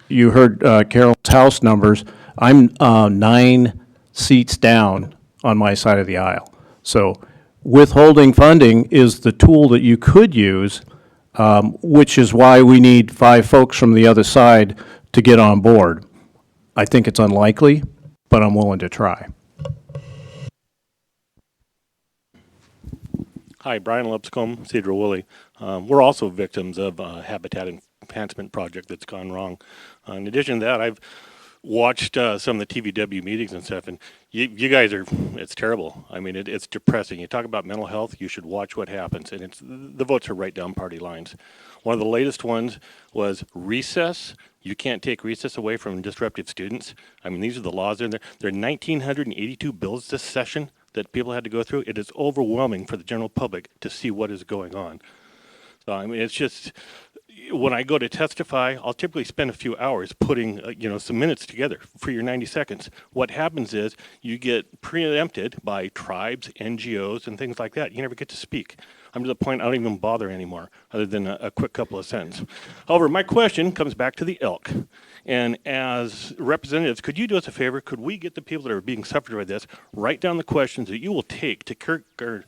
You heard Carol's House numbers. I'm 9 seats down on my side of the aisle. So withholding funding is the tool that you could use, which is why we need 5 folks from the other side to get on board. I think it's unlikely, but I'm willing to try. Hi, Brian Lipscomb, Sedro-Woolley. We're also victims of a habitat enhancement project that's gone wrong. In addition to that, watched some of the TVW meetings and stuff, and you guys are, it's terrible. I mean, it's depressing. You talk about mental health, you should watch what happens, and the votes are right down party lines. One of the latest ones was recess. You can't take recess away from disruptive students. I mean, these are the laws in there. There are 1,982 bills this session that people had to go through. It is overwhelming for the general public to see what is going on. So, I mean, it's just, when I go to testify, I'll typically spend a few hours putting, some minutes together for your 90 seconds. What happens is you get preempted by tribes, NGOs, and things like that. You never get to speak. I'm to the point I don't even bother anymore, other than a quick couple of sentences. However, my question comes back to the elk. And as representatives, could you do us a favor? Could we get the people that are being suffered by this, write down the questions that you will take to Kelly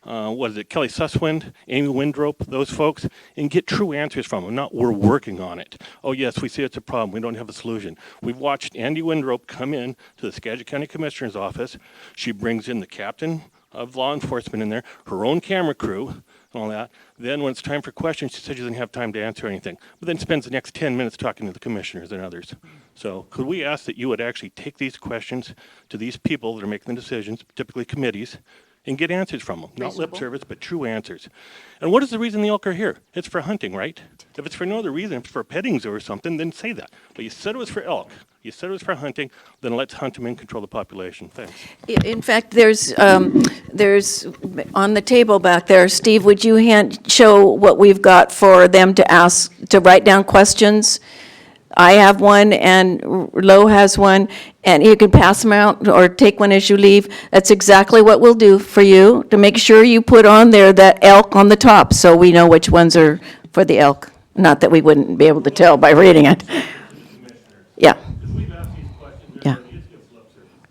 Susswind, Amy Windrope, those folks, and get true answers from them, not we're working on it. Oh yes, we see it's a problem, we don't have a solution. We've watched Andy Windrope come in to the Skagit County Commissioner's office. She brings in the captain of law enforcement in there, her own camera crew, and all that. Then when it's time for questions, she says she doesn't have time to answer anything, but then spends the next 10 minutes talking to the commissioners and others. So could we ask that you would actually take these questions to these people that are making the decisions, typically committees, and get answers from them. Not lip service, but true answers. And what is the reason the elk are here? It's for hunting, right? If it's for no other reason, if it's for petting zoo or something, then say that. But you said it was for elk. You said it was for hunting, then let's hunt them and control the population. Thanks. In fact, there's on the table back there, Steve, would you show what we've got for them to ask, to write down questions? I have one, and Lo has one, and you can pass them out or take one as you leave. That's exactly what we'll do for you, to make sure you put on there that elk on the top, so we know which ones are for the elk. Not that we wouldn't be able to tell by reading it. Yeah. Yeah.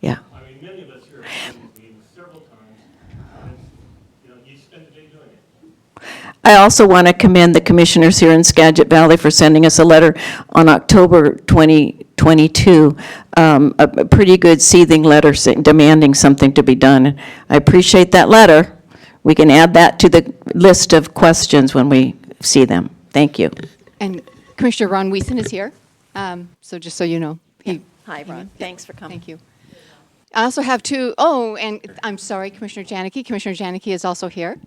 Yeah. I mean, many of us here have been in these meetings several times, and you spend the day doing it. I also want to commend the commissioners here in Skagit Valley for sending us a letter on October 2022, a pretty good seething letter demanding something to be done. I appreciate that letter. We can add that to the list of questions when we see them. Thank you. And Commissioner Ron Wiesen is here, so just so you know. Hi, Ron. Thanks for coming. Thank you. I also have and I'm sorry, Commissioner Janicki. Commissioner Janicki is also here.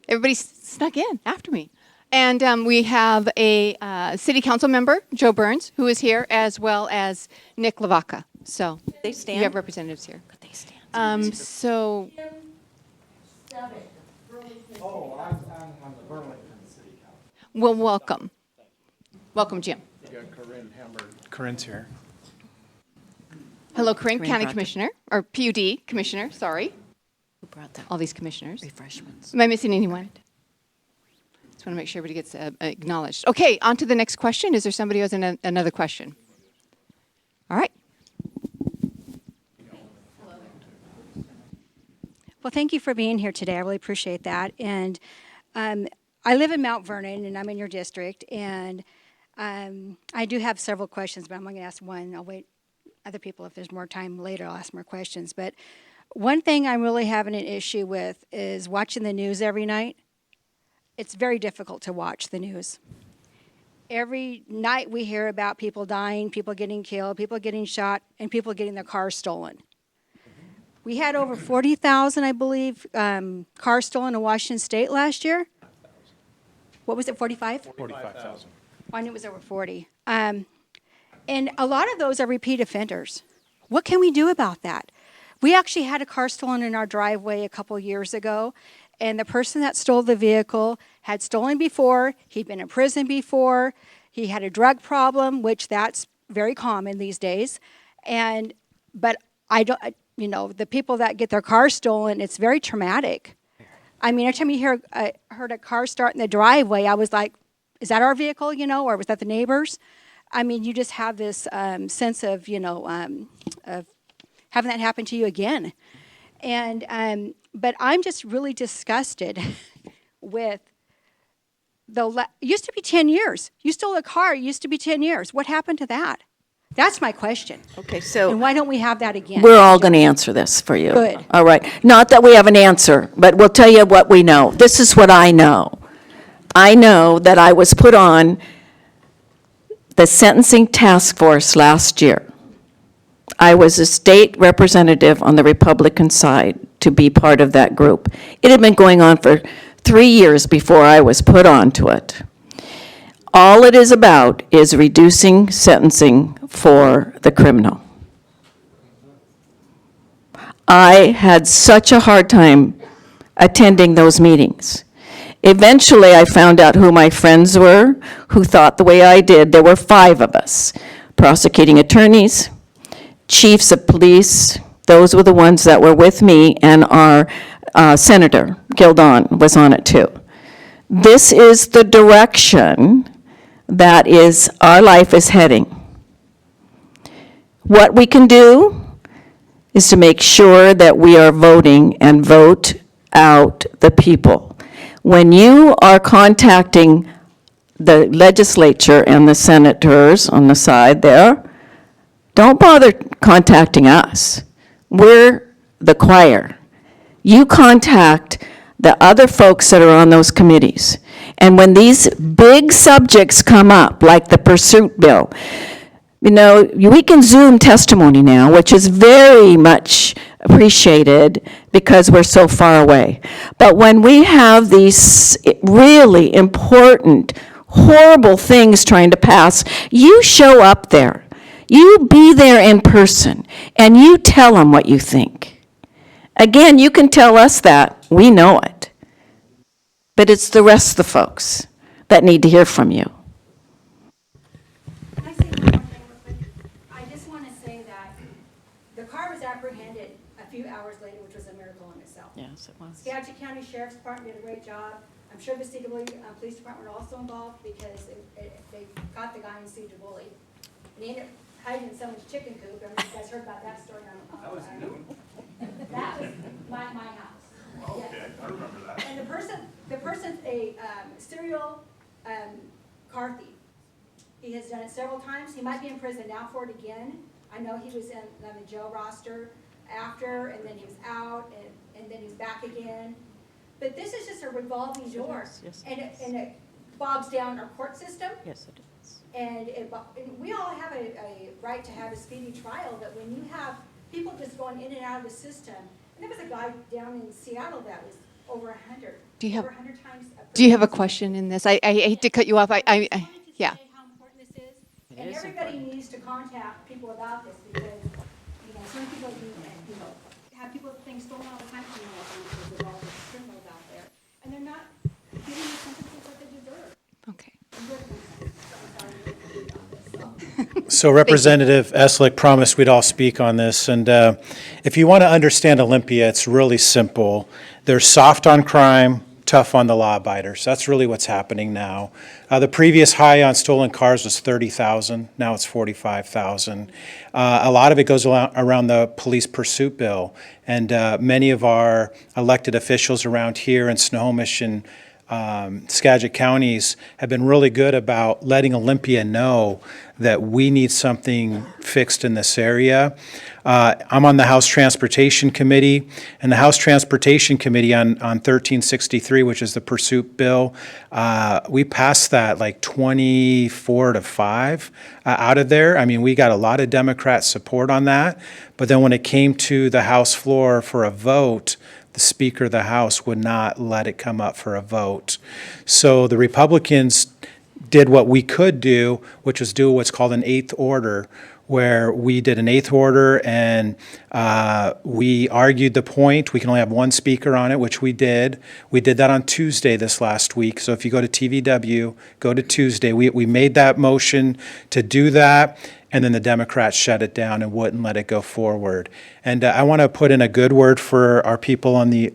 Everybody snuck in after me. And we have a city council member, Joe Burns, who is here, as well as Nick Lavaca. So They stand? we have representatives here. Could they stand? So well, welcome. Welcome, Jim. Corinne's here. Hello, Corinne, Corinne County brought Commissioner, or PUD Commissioner, sorry. Who brought them? All these commissioners. Refreshments. Am I missing anyone? Just want to make sure everybody gets acknowledged. Okay, on to the next question. Is there somebody who has another question? All right. Well, thank you for being here today. I really appreciate that. And I live in Mount Vernon, and I'm in your district. And I do have several questions, but I'm only going to ask one. I'll wait other people, if there's more time later, I'll ask more questions. But one thing I'm really having an issue with is watching the news every night. It's very difficult to watch the news. Every night we hear about people dying, people getting killed, people getting shot, and people getting their cars stolen. We had over 40,000, I believe, cars stolen in Washington State last year. What was it, 45? 45,000. I knew it was over 40. And a lot of those are repeat offenders. What can we do about that? We actually had a car stolen in our driveway a couple years ago, and the person that stole the vehicle had stolen before, he'd been in prison before, he had a drug problem, which that's very common these days. But the people that get their cars stolen, it's very traumatic. I mean, every time you heard a car start in the driveway, I was like, is that our vehicle, or was that the neighbor's? I mean, you just have this sense of, of having that happen to you again. But I'm just really disgusted with it used to be 10 years. You stole a car, it used to be 10 years. What happened to that? That's my question. Okay, so And why don't we have that again? we're all going to answer this for you. Good. All right. Not that we have an answer, but we'll tell you what we know. This is what I know. I know that I was put on the Sentencing Task Force last year. I was a state representative on the Republican side to be part of that group. It had been going on for 3 years before I was put onto it. All it is about is reducing sentencing for the criminal. I had such a hard time attending those meetings. Eventually, I found out who my friends were, who thought the way I did. There were 5 of us, prosecuting attorneys, chiefs of police. Those were the ones that were with me, and our Senator Gildon was on it too. This is the direction that is our life is heading. What we can do is to make sure that we are voting and vote out the people. When you are contacting the legislature and the senators on the side there, don't bother contacting us. We're the choir. You contact the other folks that are on those committees. And when these big subjects come up, like the pursuit bill, you know, we can Zoom testimony now, which is very much appreciated because we're so far away. But when we have these really important, horrible things trying to pass, you show up there. You be there in person, and you tell them what you think. Again, you can tell us that. We know it. But it's the rest of the folks that need to hear from you. Can I say one more thing real quick? I just want to say that the car was apprehended a few hours later, which was a miracle in itself. Yes, it was. Skagit County Sheriff's Department did a great job. I'm sure the Sedro-Woolley Police Department were also involved because they caught the guy in Sedro-Woolley. And he ended up hiding in someone's chicken coop. I don't know if you guys heard about that story. That was new. That was my house. Oh, okay, yes. I remember that. And the person's a serial car thief. He has done it several times. He might be in prison now for it again. I know he was on the jail roster after, and then he was out, and then he's back again. But this is just a revolving door. Yes, and it bogs down our court system. Yes, it is. And we all have a right to have a speedy trial, but when you have people just going in and out of the system, and there was a guy down in Seattle that was over 100. Do you have, over 100 times do you have a question in this? I hate to cut you off. Yeah. how important this is. And everybody needs to contact people about this because, you know, some people, you know, have people think stolen all the time from because of all the criminals out there. And they're not giving the sentences that they deserve. Okay. So Representative Eslick promised we'd all speak on this, and if you want to understand Olympia, it's really simple. They're soft on crime, tough on the law abiders. That's really what's happening now. The previous high on stolen cars was 30,000. Now it's 45,000. A lot of it goes around the police pursuit bill, and many of our elected officials around here in Snohomish and Skagit counties have been really good about letting Olympia know that we need something fixed in this area. I'm on the House Transportation Committee, and the House Transportation Committee on 1363, which is the pursuit bill, we passed that like 24-5 out of there. I mean, we got a lot of Democrat support on that, but then when it came to the House floor for a vote, the Speaker of the House would not let it come up for a vote. So the Republicans did what we could do, which was do what's called an eighth order, where we did an eighth order and we argued the point. We can only have one speaker on it, which we did. We did that on Tuesday this last week. So if you go to TVW, go to Tuesday. We made that motion to do that, and then the Democrats shut it down and wouldn't let it go forward. And I want to put in a good word for our people in the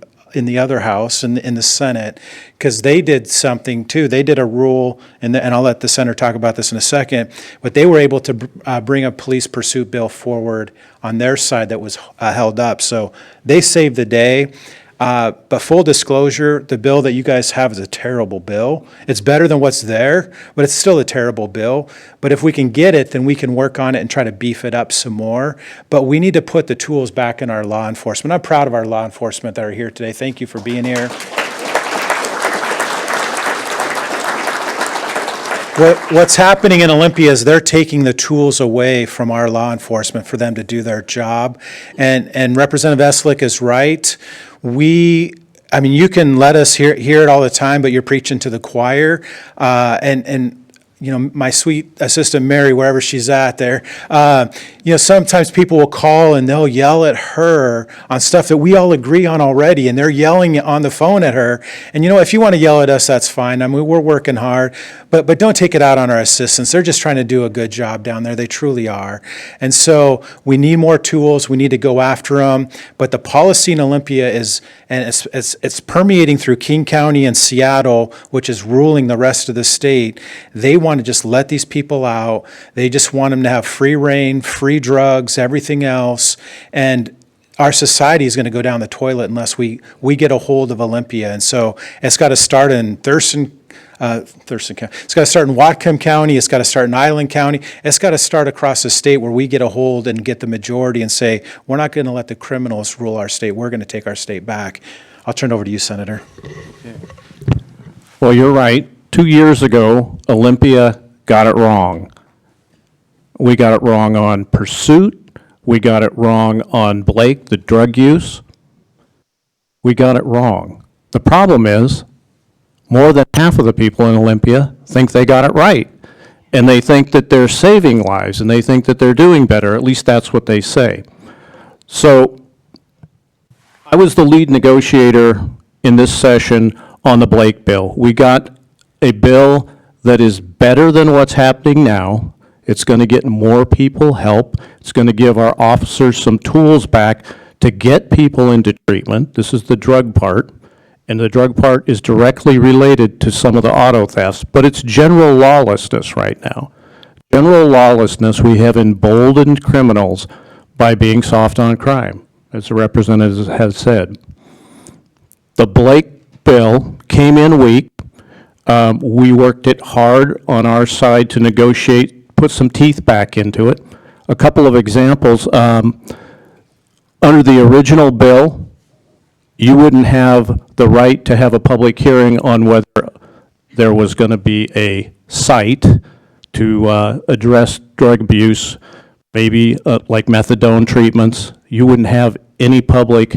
other house, in the Senate, because they did something too. They did a rule, and I'll let the senator talk about this in a second, but they were able to bring a police pursuit bill forward on their side that was held up. So they saved the day. But full disclosure, the bill that you guys have is a terrible bill. It's better than what's there, but it's still a terrible bill. But if we can get it, then we can work on it and try to beef it up some more. But we need to put the tools back in our law enforcement. I'm proud of our law enforcement that are here today. Thank you for being here. What's happening in Olympia is they're taking the tools away from our law enforcement for them to do their job. And Representative Eslick is right. I mean, you can let us hear it all the time, but you're preaching to the choir. And you know, my sweet assistant Mary, wherever she's at there, you know, sometimes people will call and they'll yell at her on stuff that we all agree on already, and they're yelling on the phone at her. And you know, if you want to yell at us, that's fine. I mean, we're working hard, but don't take it out on our assistants. They're just trying to do a good job down there. They truly are. And so we need more tools. We need to go after them. But the policy in Olympia is, and it's permeating through King County and Seattle, which is ruling the rest of the state. They want to just let these people out. They just want them to have free reign, free drugs, everything else. And our society is going to go down the toilet unless we get a hold of Olympia. And so it's got to start in Thurston County. It's got to start in Whatcom County. It's got to start in Island County. It's got to start across the state where we get a hold and get the majority and say, we're not going to let the criminals rule our state. We're going to take our state back. I'll turn it over to you, Senator. Well, you're right. 2 years ago, Olympia got it wrong. We got it wrong on pursuit. We got it wrong on Blake, the drug use. We got it wrong. The problem is, more than half of the people in Olympia think they got it right. And they think that they're saving lives, and they think that they're doing better. At least that's what they say. So I was the lead negotiator in this session on the Blake bill. We got a bill that is better than what's happening now. It's going to get more people help. It's going to give our officers some tools back to get people into treatment. This is the drug part. And the drug part is directly related to some of the auto thefts, but it's general lawlessness right now. General lawlessness, we have emboldened criminals by being soft on crime, as the representative has said. The Blake bill came in weak. We worked it hard on our side to negotiate, put some teeth back into it. A couple of examples. Under the original bill, you wouldn't have the right to have a public hearing on whether there was going to be a site to address drug abuse, maybe like methadone treatments. You wouldn't have any public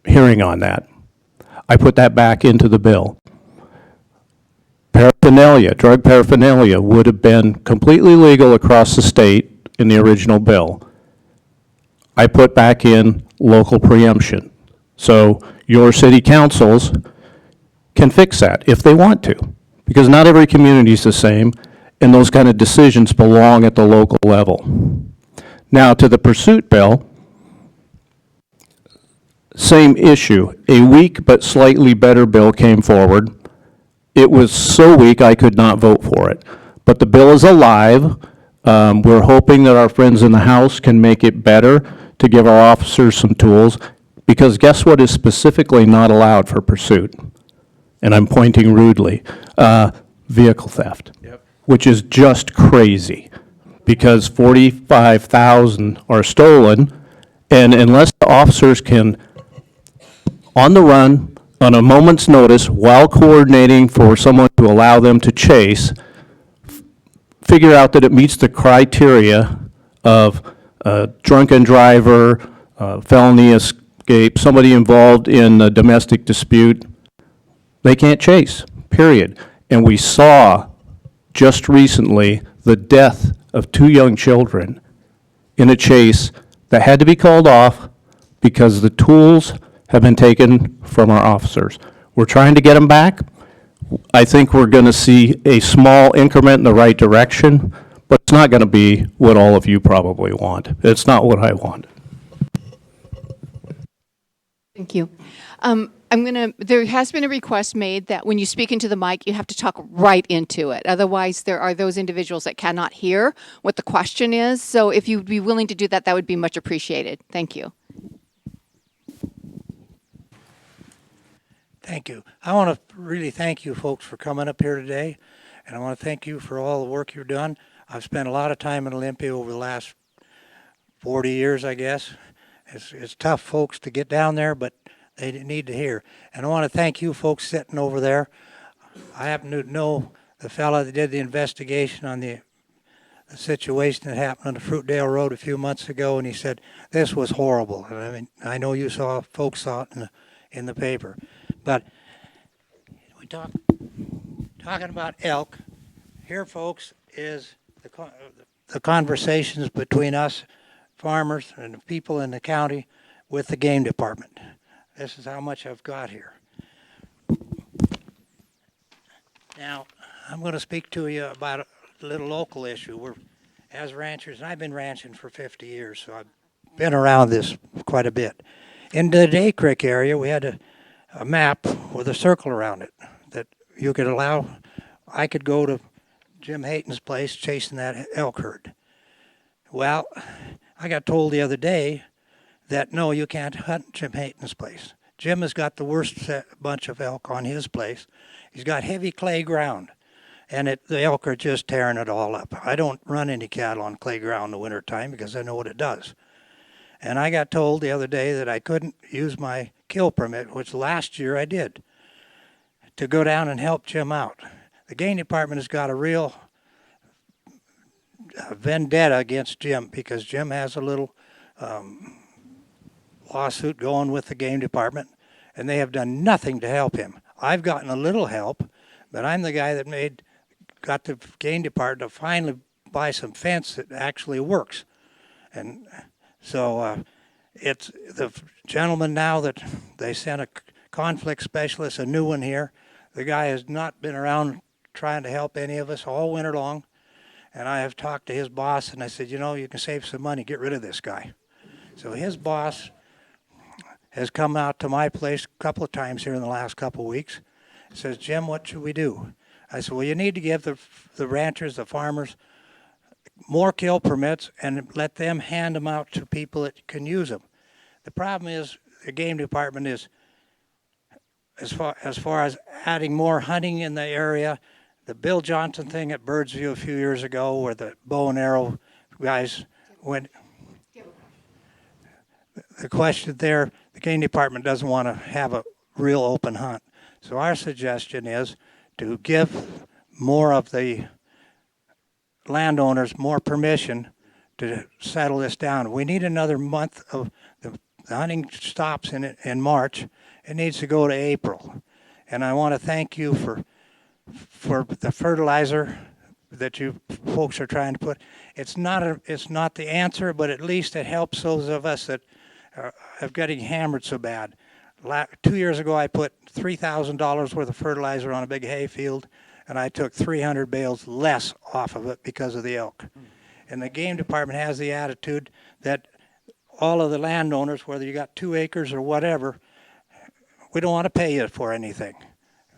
hearing on that. I put that back into the bill. Paraphernalia, drug paraphernalia would have been completely legal across the state in the original bill. I put back in local preemption. So your city councils can fix that if they want to, because not every community is the same, and those kind of decisions belong at the local level. Now to the pursuit bill, same issue. A weak but slightly better bill came forward. It was so weak I could not vote for it. But the bill is alive. We're hoping that our friends in the House can make it better to give our officers some tools, because guess what is specifically not allowed for pursuit? And I'm pointing rudely. Vehicle theft, which is just crazy, because 45,000 are stolen, and unless the officers can, on the run, on a moment's notice, while coordinating for someone to allow them to chase, figure out that it meets the criteria of a drunken driver, felony escape, somebody involved in a domestic dispute, they can't chase, period. And we saw just recently the death of 2 young children in a chase that had to be called off because the tools have been taken from our officers. We're trying to get them back. I think we're going to see a small increment in the right direction, but it's not going to be what all of you probably want. It's not what I want. Thank you. There has been a request made that when you speak into the mic, you have to talk right into it. Otherwise, there are those individuals that cannot hear what the question is. So if you'd be willing to do that, that would be much appreciated. Thank you. Thank you. I want to really thank you folks for coming up here today, and I want to thank you for all the work you've done. I've spent a lot of time in Olympia over the last 40 years, I guess. It's tough, folks, to get down there, but they need to hear. And I want to thank you folks sitting over there. I happen to know the fella that did the investigation on the situation that happened on the Fruitdale Road a few months ago, and he said this was horrible. And I mean, I know you folks saw it in the paper, but we talking about elk. Here, folks, is the conversations between us farmers and the people in the county with the game department. This is how much I've got here. Now, I'm going to speak to you about a little local issue. We're, as ranchers, and I've been ranching for 50 years, so I've been around this quite a bit. In the Day Creek area, we had a map with a circle around it that you could allow. I could go to Jim Hayton's place chasing that elk herd. Well, I got told the other day that no, you can't hunt Jim Hayton's place. Jim has got the worst bunch of elk on his place. He's got heavy clay ground, and the elk are just tearing it all up. I don't run any cattle on clay ground in the wintertime because I know what it does. And I got told the other day that I couldn't use my kill permit, which last year I did, to go down and help Jim out. The game department has got a real vendetta against Jim because Jim has a little lawsuit going with the game department, and they have done nothing to help him. I've gotten a little help, but I'm the guy that got the game department to finally buy some fence that actually works. And so it's the gentleman now that they sent a conflict specialist, a new one here. The guy has not been around trying to help any of us all winter long. And I have talked to his boss, and I said, you know, you can save some money, get rid of this guy. So his boss has come out to my place a couple of times here in the last couple of weeks. He says, Jim, what should we do? I said, well, you need to give the ranchers, the farmers, more kill permits and let them hand them out to people that can use them. The problem is the game department is, as far as adding more hunting in the area, the Bill Johnson thing at Birdsview a few years ago where the bow and arrow guys went. The question there, the game department doesn't want to have a real open hunt. So our suggestion is to give more of the landowners more permission to settle this down. We need another month of the hunting stops in March. It needs to go to April. And I want to thank you for the fertilizer that you folks are trying to put. It's not the answer, but at least it helps those of us that are getting hammered so bad. 2 years ago, I put $3,000 worth of fertilizer on a big hay field, and I took 300 bales less off of it because of the elk. And the game department has the attitude that all of the landowners, whether you got 2 acres or whatever, we don't want to pay you for anything.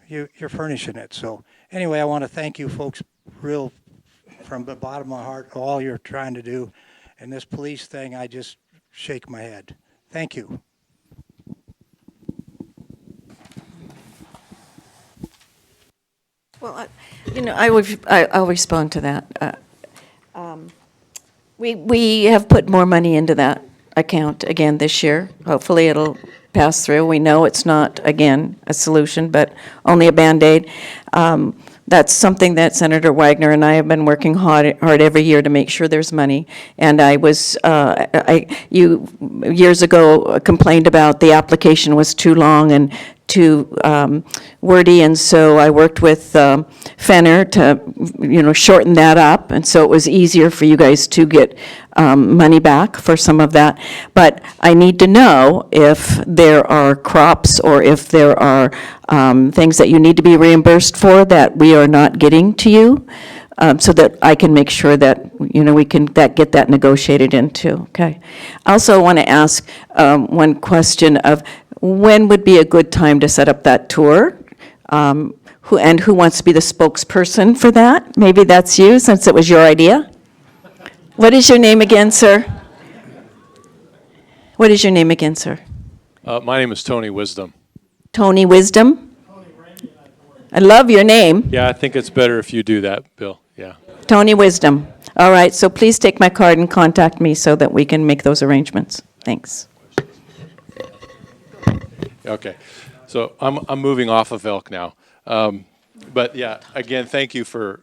You're furnishing it. So anyway, I want to thank you folks real from the bottom of my heart, all you're trying to do. And this police thing, I just shake my head. Thank you. Well, I'll respond to that. We have put more money into that account again this year. Hopefully it'll pass through. We know it's not, again, a solution, but only a Band-Aid. That's something that Senator Wagner and I have been working hard every year to make sure there's money. And you years ago complained about the application was too long and too wordy, and so I worked with Fenner to, shorten that up, and so it was easier for you guys to get money back for some of that. But I need to know if there are crops or if there are things that you need to be reimbursed for that we are not getting to you, so that I can make sure that, we can get that negotiated into, okay? I also want to ask one question of, when would be a good time to set up that tour? Who wants to be the spokesperson for that? Maybe that's you, since it was your idea. What is your name again, sir? What is your name again, sir? My name is Tony Wisdom. Tony Wisdom? I love your name. Yeah, I think it's better if you do that, Bill. Yeah. Tony Wisdom. All right, so please take my card and contact me so that we can make those arrangements. Thanks. Okay, so I'm moving off of elk now. But yeah, again, thank you for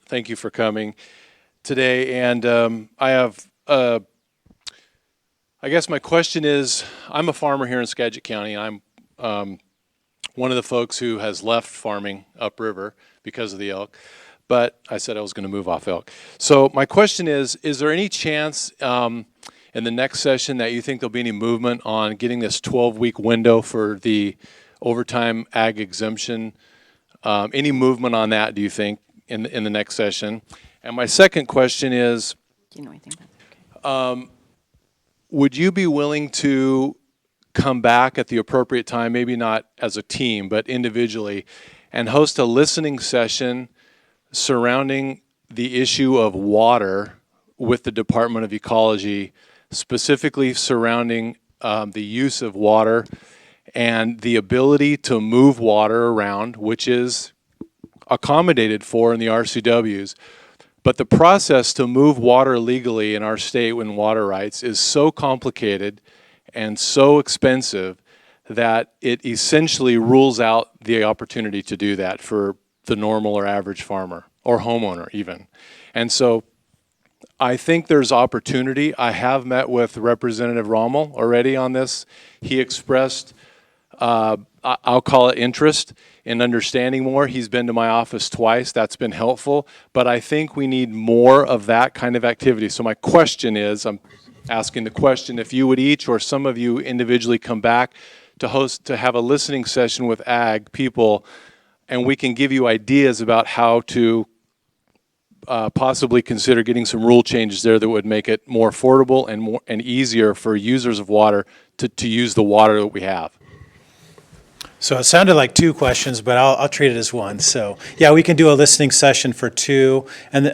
coming today. And I have, I guess my question is, I'm a farmer here in Skagit County. I'm one of the folks who has left farming upriver because of the elk. But I said I was going to move off elk. So my question is there any chance in the next session that you think there'll be any movement on getting this 12-week window for the overtime ag exemption? Any movement on that, do you think, in the next session? And my second question is, Do you know anything about that? would you be willing to come back at the appropriate time, maybe not as a team, but individually, and host a listening session surrounding the issue of water with the Department of Ecology, specifically surrounding the use of water and the ability to move water around, which is accommodated for in the RCWs. But the process to move water legally in our state when water rights is so complicated and so expensive that it essentially rules out the opportunity to do that for the normal or average farmer or homeowner even. And so I think there's opportunity. I have met with Representative Rommel already on this. He expressed, I'll call it interest in understanding more. He's been to my office twice. That's been helpful. But I think we need more of that kind of activity. So my question is, I'm asking the question, if you would each or some of you individually come back to have a listening session with ag people, and we can give you ideas about how to possibly consider getting some rule changes there that would make it more affordable and easier for users of water to use the water that we have. So it sounded like two questions, but I'll treat it as one. So yeah, we can do a listening session for two, and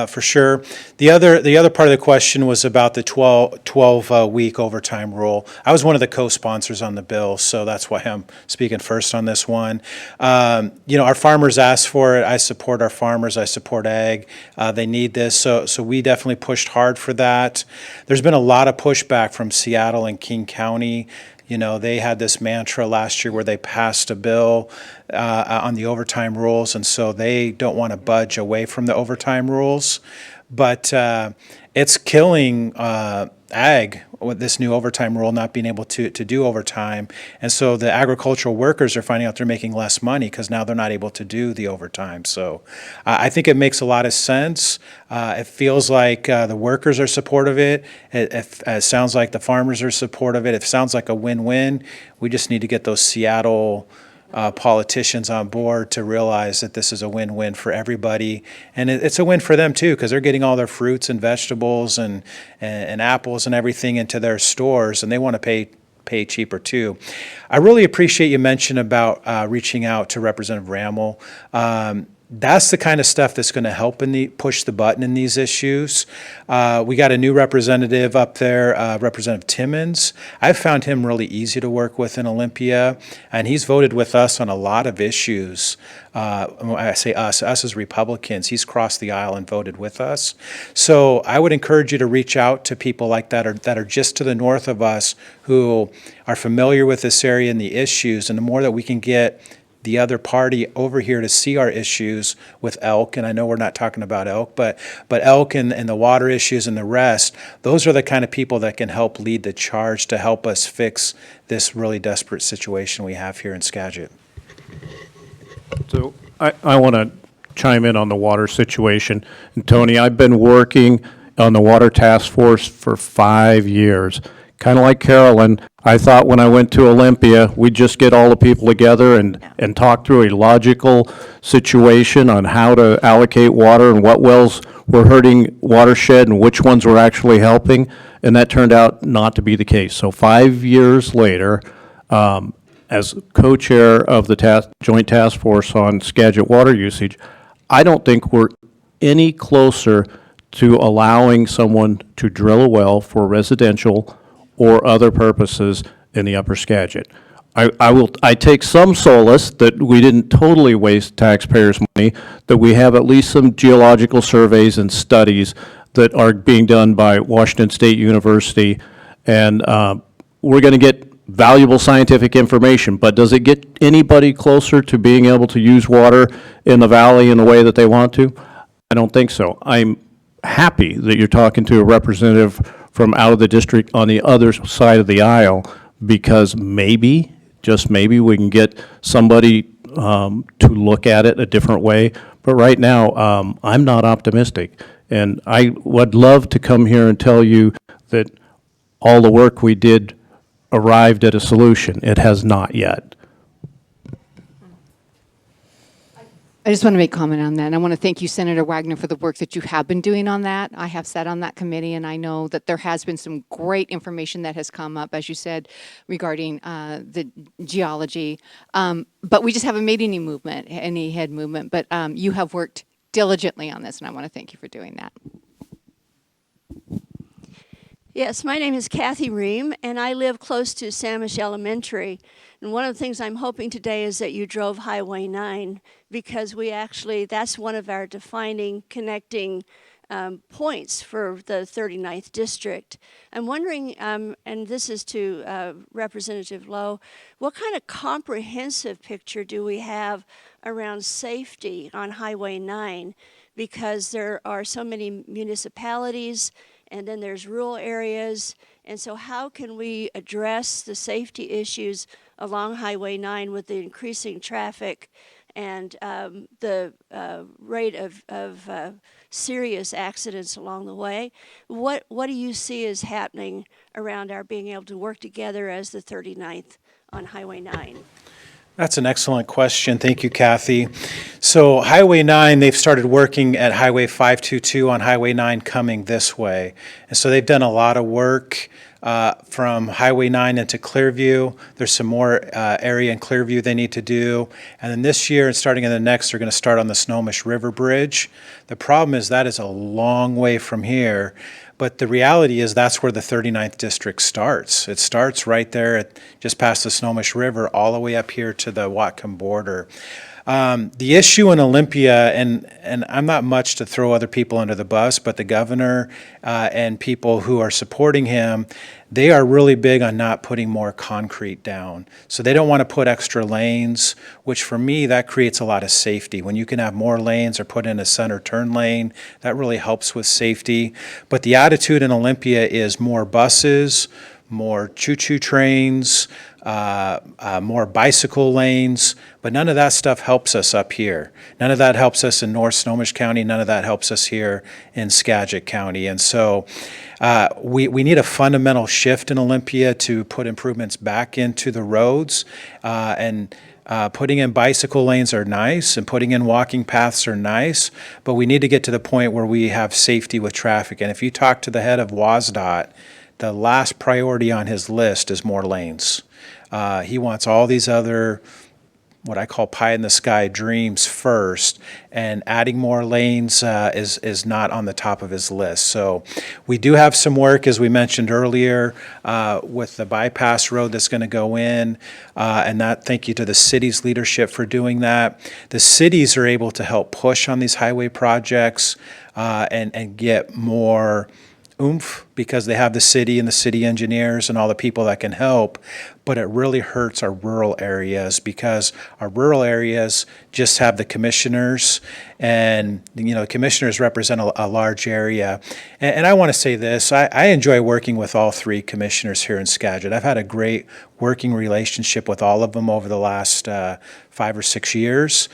for sure. The other part of the question was about the 12 week overtime rule. I was one of the co-sponsors on the bill, so that's why I'm speaking first on this one. Our farmers asked for it. I support our farmers. I support ag. They need this, so we definitely pushed hard for that. There's been a lot of pushback from Seattle and King County. They had this mantra last year where they passed a bill on the overtime rules, and so they don't want to budge away from the overtime rules. But it's killing ag with this new overtime rule, not being able to do overtime. And so the agricultural workers are finding out they're making less money because now they're not able to do the overtime. So I think it makes a lot of sense. It feels like the workers are supportive of it. It sounds like the farmers are supportive of it. It sounds like a win-win. We just need to get those Seattle politicians on board to realize that this is a win-win for everybody, and it's a win for them too, because they're getting all their fruits and vegetables and apples and everything into their stores, and they want to pay cheaper too. I really appreciate you mentioned about reaching out to Representative Rommel. That's the kind of stuff that's going to help push the button in these issues. We got a new representative up there, Representative Timmons. I've found him really easy to work with in Olympia, and he's voted with us on a lot of issues. I say us as Republicans. He's crossed the aisle and voted with us. So I would encourage you to reach out to people like that that are just to the north of us who are familiar with this area and the issues, and the more that we can get the other party over here to see our issues with elk, and I know we're not talking about elk, but elk and the water issues and the rest, those are the kind of people that can help lead the charge to help us fix this really desperate situation we have here in Skagit. So I want to chime in on the water situation. And Tony, I've been working on the water task force for 5 years. Kind of like Carolyn, I thought when I went to Olympia, we'd just get all the people together and talk through a logical situation on how to allocate water and what wells were hurting watershed and which ones were actually helping, and that turned out not to be the case. So 5 years later, as co-chair of the Joint Task Force on Skagit water usage, I don't think we're any closer to allowing someone to drill a well for residential or other purposes in the Upper Skagit. I take some solace that we didn't totally waste taxpayers' money, that we have at least some geological surveys and studies that are being done by Washington State University, and we're going to get valuable scientific information, but does it get anybody closer to being able to use water in the valley in the way that they want to? I don't think so. I'm happy that you're talking to a representative from out of the district on the other side of the aisle, because maybe, just maybe, we can get somebody to look at it a different way. But right now, I'm not optimistic. And I would love to come here and tell you that all the work we did arrived at a solution. It has not yet. I just want to make comment on that. And I want to thank you, Senator Wagner, for the work that you have been doing on that. I have sat on that committee, and I know that there has been some great information that has come up, as you said, regarding the geology. But we just haven't made any movement, any head movement. But you have worked diligently on this, and I want to thank you for doing that. Yes, my name is Kathy Ream, and I live close to Samish Elementary. And one of the things I'm hoping today is that you drove Highway 9, because that's one of our defining connecting points for the 39th District. I'm wondering, and this is to Representative Lowe, what kind of comprehensive picture do we have around safety on Highway 9? Because there are so many municipalities, and then there's rural areas, and so how can we address the safety issues along Highway 9 with the increasing traffic and the rate of serious accidents along the way? What do you see as happening around our being able to work together as the 39th on Highway 9? That's an excellent question. Thank you, Kathy. So Highway 9, they've started working at Highway 522 on Highway 9 coming this way. And so they've done a lot of work from Highway 9 into Clearview. There's some more area in Clearview they need to do. And then this year and starting in the next, they're going to start on the Snohomish River Bridge. The problem is that is a long way from here. But the reality is that's where the 39th District starts. It starts right there just past the Snohomish River all the way up here to the Whatcom border. The issue in Olympia, and I'm not much to throw other people under the bus, but the governor and people who are supporting him, they are really big on not putting more concrete down. So they don't want to put extra lanes, which for me, that creates a lot of safety. When you can have more lanes or put in a center turn lane, that really helps with safety. But the attitude in Olympia is more buses, more choo-choo trains, more bicycle lanes, but none of that stuff helps us up here. None of that helps us in North Snohomish County. None of that helps us here in Skagit County. And so we need a fundamental shift in Olympia to put improvements back into the roads. Putting in bicycle lanes are nice, and putting in walking paths are nice, but we need to get to the point where we have safety with traffic. And if you talk to the head of WSDOT, the last priority on his list is more lanes. He wants all these other, what I call pie-in-the-sky dreams first, and adding more lanes is not on the top of his list. So we do have some work, as we mentioned earlier, with the bypass road that's going to go in, and that, thank you to the city's leadership for doing that. The cities are able to help push on these highway projects and get more oomph because they have the city and the city engineers and all the people that can help, but it really hurts our rural areas because our rural areas just have the commissioners, and commissioners represent a large area. And I want to say this, I enjoy working with all three commissioners here in Skagit. I've had a great working relationship with all of them over the last 5 or 6 years.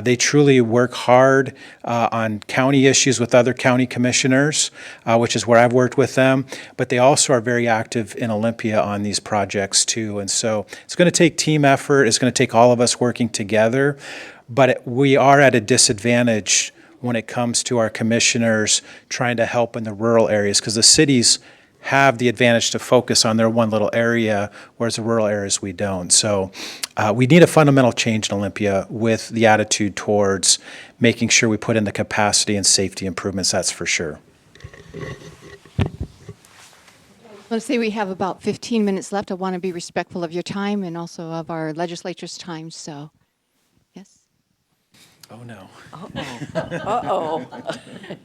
They truly work hard on county issues with other county commissioners, which is where I've worked with them, but they also are very active in Olympia on these projects too. And so it's going to take team effort. It's going to take all of us working together, but we are at a disadvantage when it comes to our commissioners trying to help in the rural areas because the cities have the advantage to focus on their one little area, whereas the rural areas we don't. So we need a fundamental change in Olympia with the attitude towards making sure we put in the capacity and safety improvements, that's for sure. I want to say we have about 15 minutes left. I want to be respectful of your time and also of our legislature's time. So, yes. Oh, no. Uh-oh.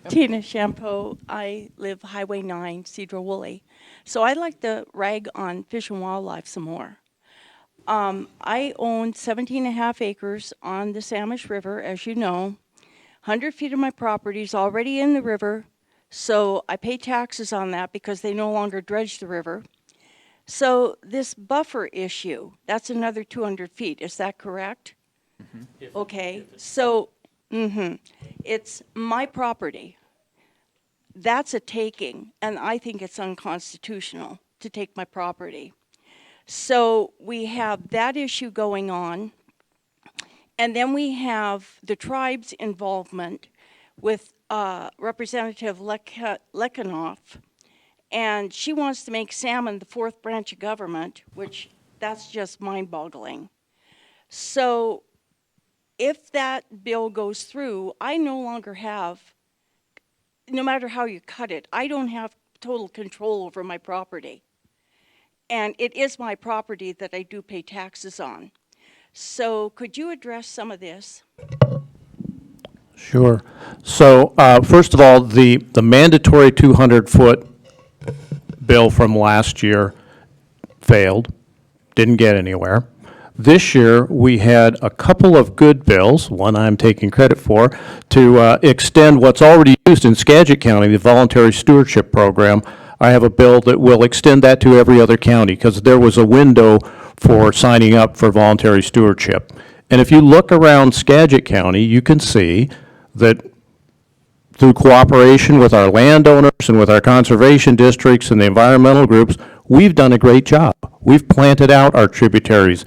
Tina Shampoo. I live Highway 9, Sedro-Woolley. So I'd like to rag on Fish and Wildlife some more. I own 17 and a half acres on the Samish River, as you know. 100 feet of my property is already in the river, so I pay taxes on that because they no longer dredge the river. So this buffer issue, that's another 200 feet, is that correct? Okay, so, it's my property. That's a taking, and I think it's unconstitutional to take my property. So we have that issue going on, and then we have the tribe's involvement with Representative Lekanoff, and she wants to make salmon the fourth branch of government, which that's just mind-boggling. So if that bill goes through, I no longer have, no matter how you cut it, I don't have total control over my property. And it is my property that I do pay taxes on. So could you address some of this? Sure. So, first of all, the mandatory 200-foot bill from last year failed, didn't get anywhere. This year, we had a couple of good bills, one I'm taking credit for, to extend what's already used in Skagit County, the voluntary stewardship program. I have a bill that will extend that to every other county, because there was a window for signing up for voluntary stewardship. And if you look around Skagit County, you can see that through cooperation with our landowners and with our conservation districts and the environmental groups, we've done a great job. We've planted out our tributaries.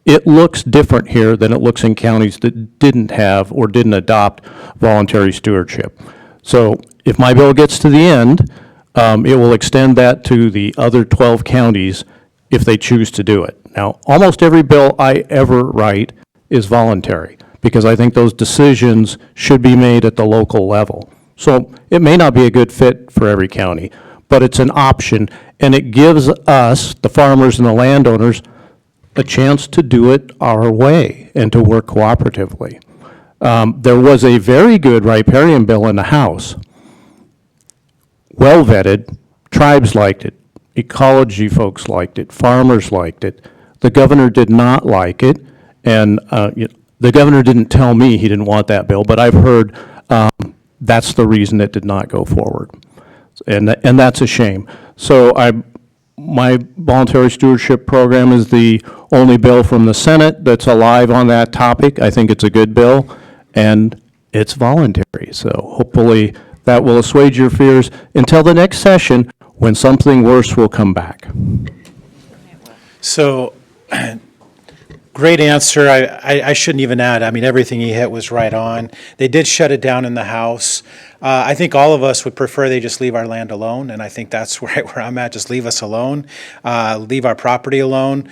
It looks different here than it looks in counties that didn't have or didn't adopt voluntary stewardship. So if my bill gets to the end, it will extend that to the other 12 counties if they choose to do it. Now, almost every bill I ever write is voluntary, because I think those decisions should be made at the local level. So it may not be a good fit for every county, but it's an option, and it gives us, the farmers and the landowners, a chance to do it our way and to work cooperatively. There was a very good riparian bill in the House, well vetted, tribes liked it, ecology folks liked it, farmers liked it. The governor did not like it, and the governor didn't tell me he didn't want that bill, but I've heard that's the reason it did not go forward. And that's a shame. So my voluntary stewardship program is the only bill from the Senate that's alive on that topic. I think it's a good bill, and it's voluntary. So hopefully that will assuage your fears until the next session, when something worse will come back. So, great answer. I shouldn't even add. I mean, everything he hit was right on. They did shut it down in the House. I think all of us would prefer they just leave our land alone, and I think that's right where I'm at. Just leave us alone, leave our property alone.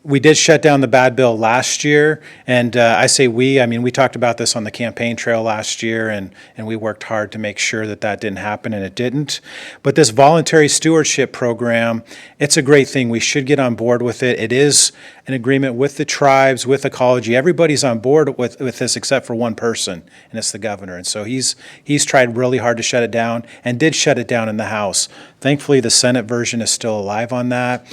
We did shut down the bad bill last year, and I say we, I mean, we talked about this on the campaign trail last year, and we worked hard to make sure that that didn't happen, and it didn't. But this voluntary stewardship program, it's a great thing. We should get on board with it. It is an agreement with the tribes, with ecology. Everybody's on board with this except for one person, and it's the governor. And so he's tried really hard to shut it down, and did shut it down in the House. Thankfully, the Senate version is still alive on that.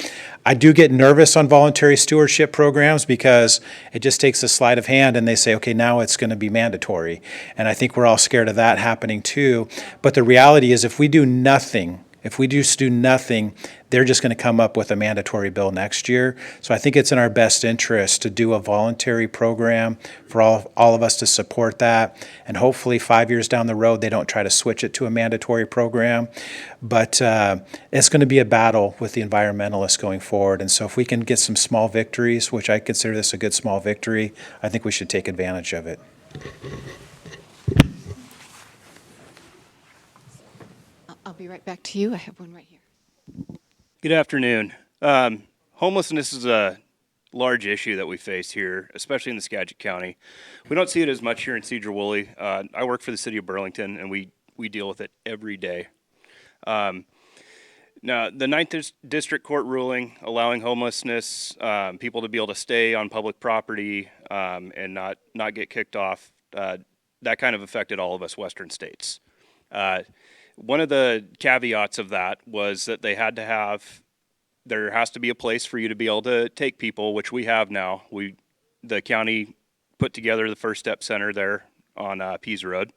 I do get nervous on voluntary stewardship programs because it just takes a sleight of hand and they say, okay, now it's going to be mandatory. And I think we're all scared of that happening too. But the reality is if we do nothing, if we just do nothing, they're just going to come up with a mandatory bill next year. So I think it's in our best interest to do a voluntary program for all of us to support that. And hopefully 5 years down the road, they don't try to switch it to a mandatory program. But it's going to be a battle with the environmentalists going forward. And so if we can get some small victories, which I consider this a good small victory, I think we should take advantage of it. I'll be right back to you. I have one right here. Good afternoon. Homelessness is a large issue that we face here, especially in the Skagit County. We don't see it as much here in Sedro-Woolley. I work for the city of Burlington, and we deal with it every day. Now, the District Court ruling allowing homelessness, people to be able to stay on public property and not get kicked off, that kind of affected all of us Western states. One of the caveats of that was that there has to be a place for you to be able to take people, which we have now. The county put together the First Step Center there on Pease Road.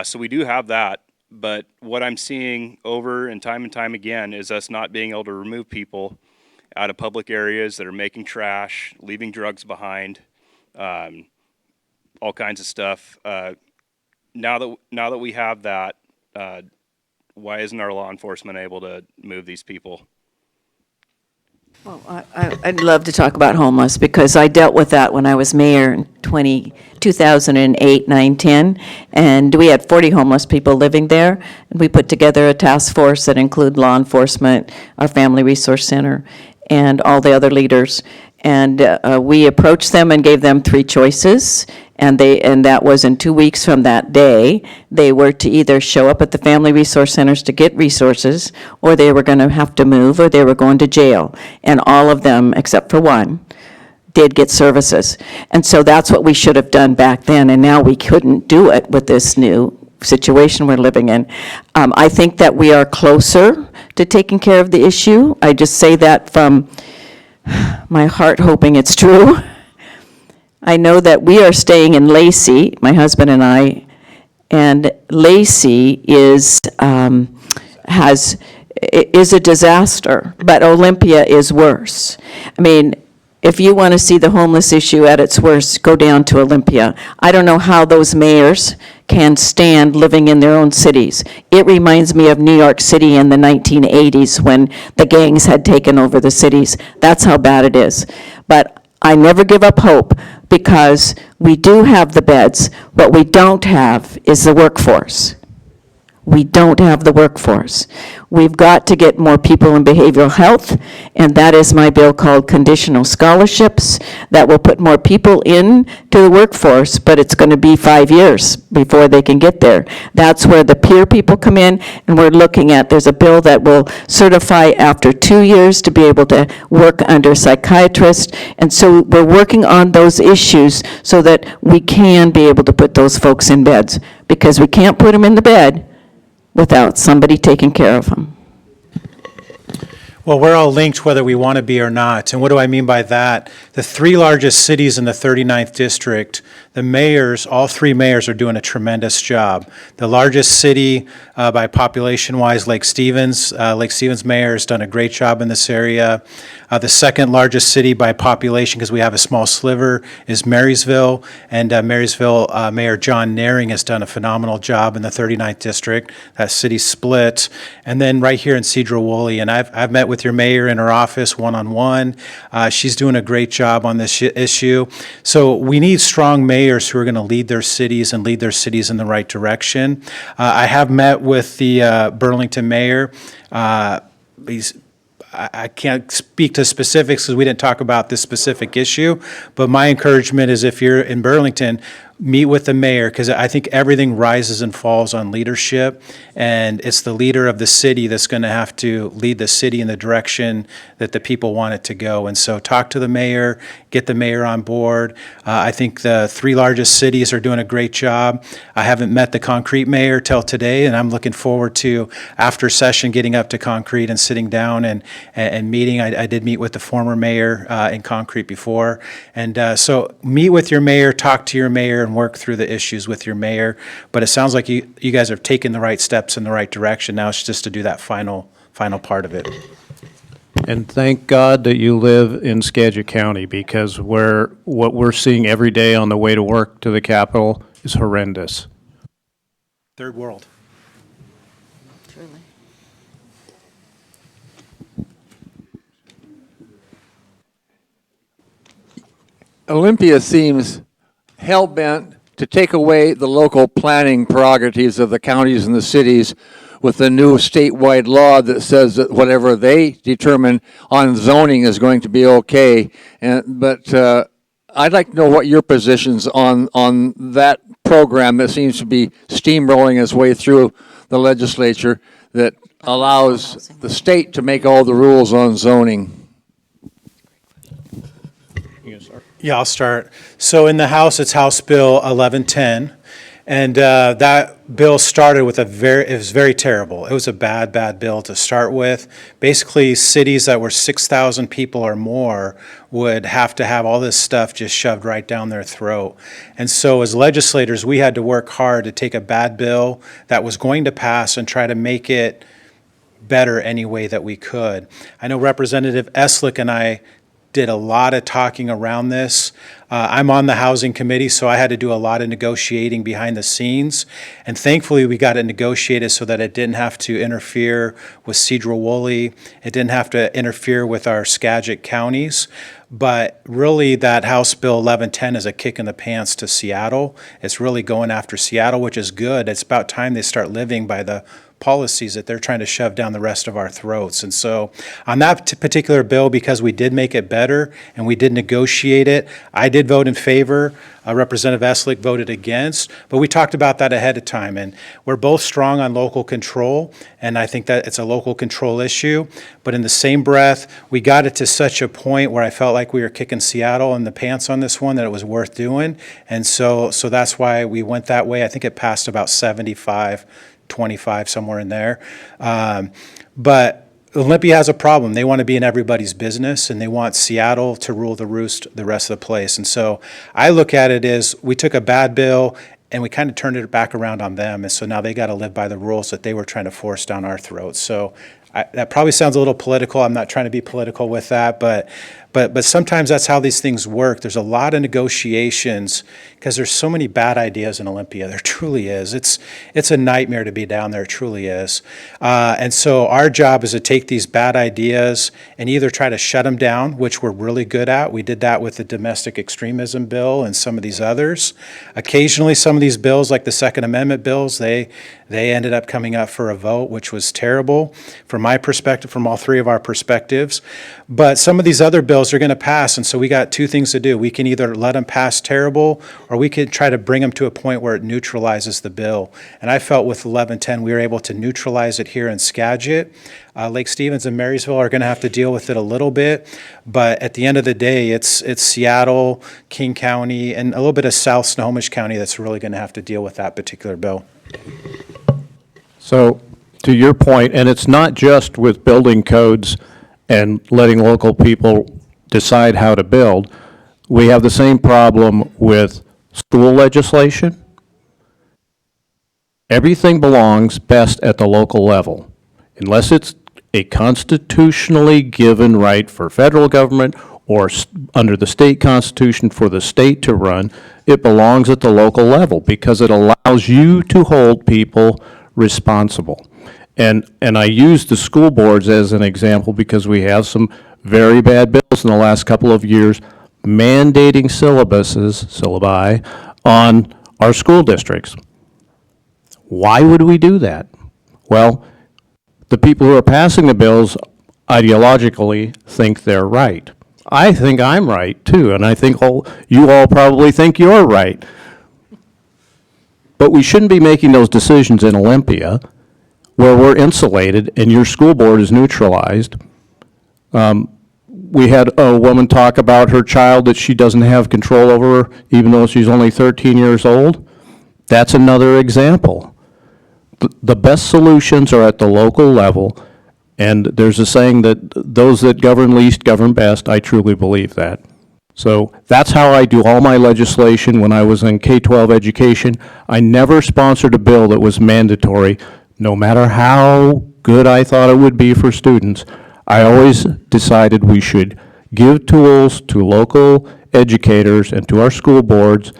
So we do have that. But what I'm seeing over and time again is us not being able to remove people out of public areas that are making trash, leaving drugs behind, all kinds of stuff. Now that we have that, why isn't our law enforcement able to move these people? Well, I'd love to talk about homeless because I dealt with that when I was mayor in 2008, 9, 10, and we had 40 homeless people living there. And we put together a task force that included law enforcement, our Family Resource Center, and all the other leaders. And we approached them and gave them 3 choices. And that was in 2 weeks from that day. They were to either show up at the Family Resource Centers to get resources, or they were going to have to move, or they were going to jail. And all of them, except for one, did get services. And so that's what we should have done back then, and now we couldn't do it with this new situation we're living in. I think that we are closer to taking care of the issue. I just say that from my heart, hoping it's true. I know that we are staying in Lacey, my husband and I, and Lacey is a disaster, but Olympia is worse. I mean, if you want to see the homeless issue at its worst, go down to Olympia. I don't know how those mayors can stand living in their own cities. It reminds me of New York City in the 1980s when the gangs had taken over the cities. That's how bad it is. But I never give up hope because we do have the beds. What we don't have is the workforce. We don't have the workforce. We've got to get more people in behavioral health, and that is my bill called conditional scholarships that will put more people in to the workforce, but it's going to be 5 years before they can get there. That's where the peer people come in, and we're looking at, there's a bill that will certify after 2 years to be able to work under psychiatrists, and so we're working on those issues so that we can be able to put those folks in beds, because we can't put them in the bed without somebody taking care of them. Well, we're all linked whether we want to be or not. And what do I mean by that? The 3 largest cities in the 39th district, the mayors, all 3 mayors are doing a tremendous job. The largest city by population-wise, Lake Stevens. Lake Stevens mayor has done a great job in this area. The second largest city by population, because we have a small sliver, is Marysville. And Marysville Mayor John Naring has done a phenomenal job in the 39th district. That city split. And then right here in Sedro-Woolley, and I've met with your mayor in her office one-on-one. She's doing a great job on this issue. So we need strong mayors who are going to lead their cities and lead their cities in the right direction. I have met with the Burlington mayor. I can't speak to specifics because we didn't talk about this specific issue, but my encouragement is if you're in Burlington, meet with the mayor, because I think everything rises and falls on leadership, and it's the leader of the city that's going to have to lead the city in the direction that the people want it to go. And so talk to the mayor, get the mayor on board. I think the 3 largest cities are doing a great job. I haven't met the Concrete mayor till today, and I'm looking forward to, after session, getting up to Concrete and sitting down and meeting. I did meet with the former mayor in Concrete before. And so meet with your mayor, talk to your mayor, and work through the issues with your mayor. But it sounds like you guys have taken the right steps in the right direction. Now it's just to do that final part of it. And thank God that you live in Skagit County, because what we're seeing every day on the way to work to the Capitol is horrendous. Third world. Olympia seems hell-bent to take away the local planning prerogatives of the counties and the cities with the new statewide law that says that whatever they determine on zoning is going to be okay. But I'd like to know what your position's on that program that seems to be steamrolling its way through the legislature that allows the state to make all the rules on zoning? Yeah, I'll start. So in the House, it's House Bill 1110. And that bill started with it was very terrible. It was a bad, bad bill to start with. Basically, cities that were 6,000 people or more would have to have all this stuff just shoved right down their throat. And so as legislators, we had to work hard to take a bad bill that was going to pass and try to make it better any way that we could. I know Representative Eslick and I did a lot of talking around this. I'm on the Housing Committee, so I had to do a lot of negotiating behind the scenes. And thankfully, we got it negotiated so that it didn't have to interfere with Sedro-Woolley. It didn't have to interfere with our Skagit counties. But really, that House Bill 1110 is a kick in the pants to Seattle. It's really going after Seattle, which is good. It's about time they start living by the policies that they're trying to shove down the rest of our throats. And so on that particular bill, because we did make it better and we did negotiate it, I did vote in favor. Representative Eslick voted against, but we talked about that ahead of time. And we're both strong on local control, and I think that it's a local control issue. But in the same breath, we got it to such a point where I felt like we were kicking Seattle in the pants on this one, that it was worth doing. And so that's why we went that way. I think it passed about 75-25, somewhere in there. But Olympia has a problem. They want to be in everybody's business, and they want Seattle to rule the roost the rest of the place. And so I look at it as we took a bad bill and we kind of turned it back around on them. And so now they got to live by the rules that they were trying to force down our throats. So that probably sounds a little political. I'm not trying to be political with that, but sometimes that's how these things work. There's a lot of negotiations because there's so many bad ideas in Olympia. There truly is. It's a nightmare to be down there. It truly is. And so our job is to take these bad ideas and either try to shut them down, which we're really good at. We did that with the domestic extremism bill and some of these others. Occasionally, some of these bills, like the Second Amendment bills, they ended up coming up for a vote, which was terrible from my perspective, from all three of our perspectives. But some of these other bills are going to pass, and so we got two things to do. We can either let them pass terrible, or we could try to bring them to a point where it neutralizes the bill. And I felt with 1110 we were able to neutralize it here in Skagit. Lake Stevens and Marysville are going to have to deal with it a little bit, but at the end of the day, it's Seattle, King County, and a little bit of South Snohomish County that's really going to have to deal with that particular bill. So, to your point, and it's not just with building codes and letting local people decide how to build, we have the same problem with school legislation. Everything belongs best at the local level, unless it's a constitutionally given right for federal government or under the state constitution for the state to run. It belongs at the local level because it allows you to hold people responsible. And I use the school boards as an example because we have some very bad bills in the last couple of years mandating syllabi on our school districts. Why would we do that? Well, the people who are passing the bills ideologically think they're right. I think I'm right too, and I think you all probably think you're right. But we shouldn't be making those decisions in Olympia where we're insulated and your school board is neutralized. We had a woman talk about her child that she doesn't have control over, even though she's only 13 years old. That's another example. The best solutions are at the local level, and there's a saying that those that govern least govern best. I truly believe that. So that's how I do all my legislation. When I was in K-12 education, I never sponsored a bill that was mandatory, no matter how good I thought it would be for students. I always decided we should give tools to local educators and to our school boards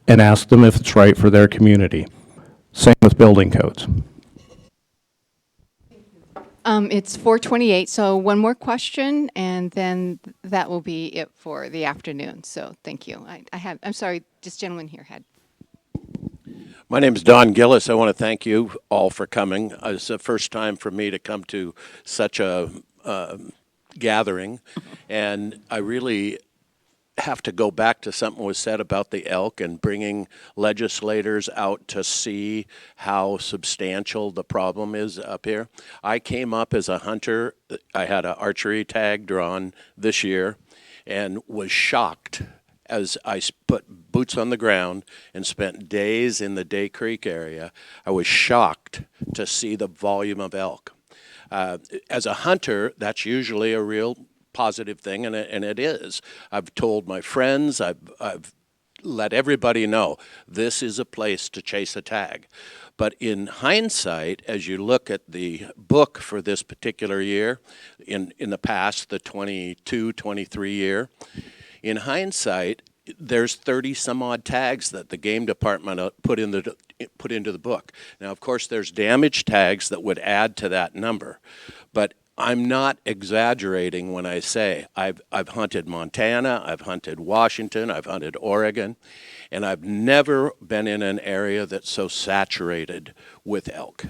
and ask them if it's right for their community. Same with building codes. It's 4:28, so one more question, and then that will be it for the afternoon. So thank you. I'm sorry, this gentleman here had. My name is Don Gillis. I want to thank you all for coming. It's the first time for me to come to such a gathering, and I really have to go back to something was said about the elk and bringing legislators out to see how substantial the problem is up here. I came up as a hunter. I had an archery tag drawn this year and was shocked as I put boots on the ground and spent days in the Day Creek area. I was shocked to see the volume of elk. As a hunter, that's usually a real positive thing, and it is. I've told my friends, I've let everybody know this is a place to chase a tag. But in hindsight, as you look at the book for this particular year, in the past, the 22, 23 year, in hindsight, there's 30 some odd tags that the game department put into the book. Now, of course, there's damage tags that would add to that number, but I'm not exaggerating when I say I've hunted Montana, I've hunted Washington, I've hunted Oregon, and I've never been in an area that's so saturated with elk.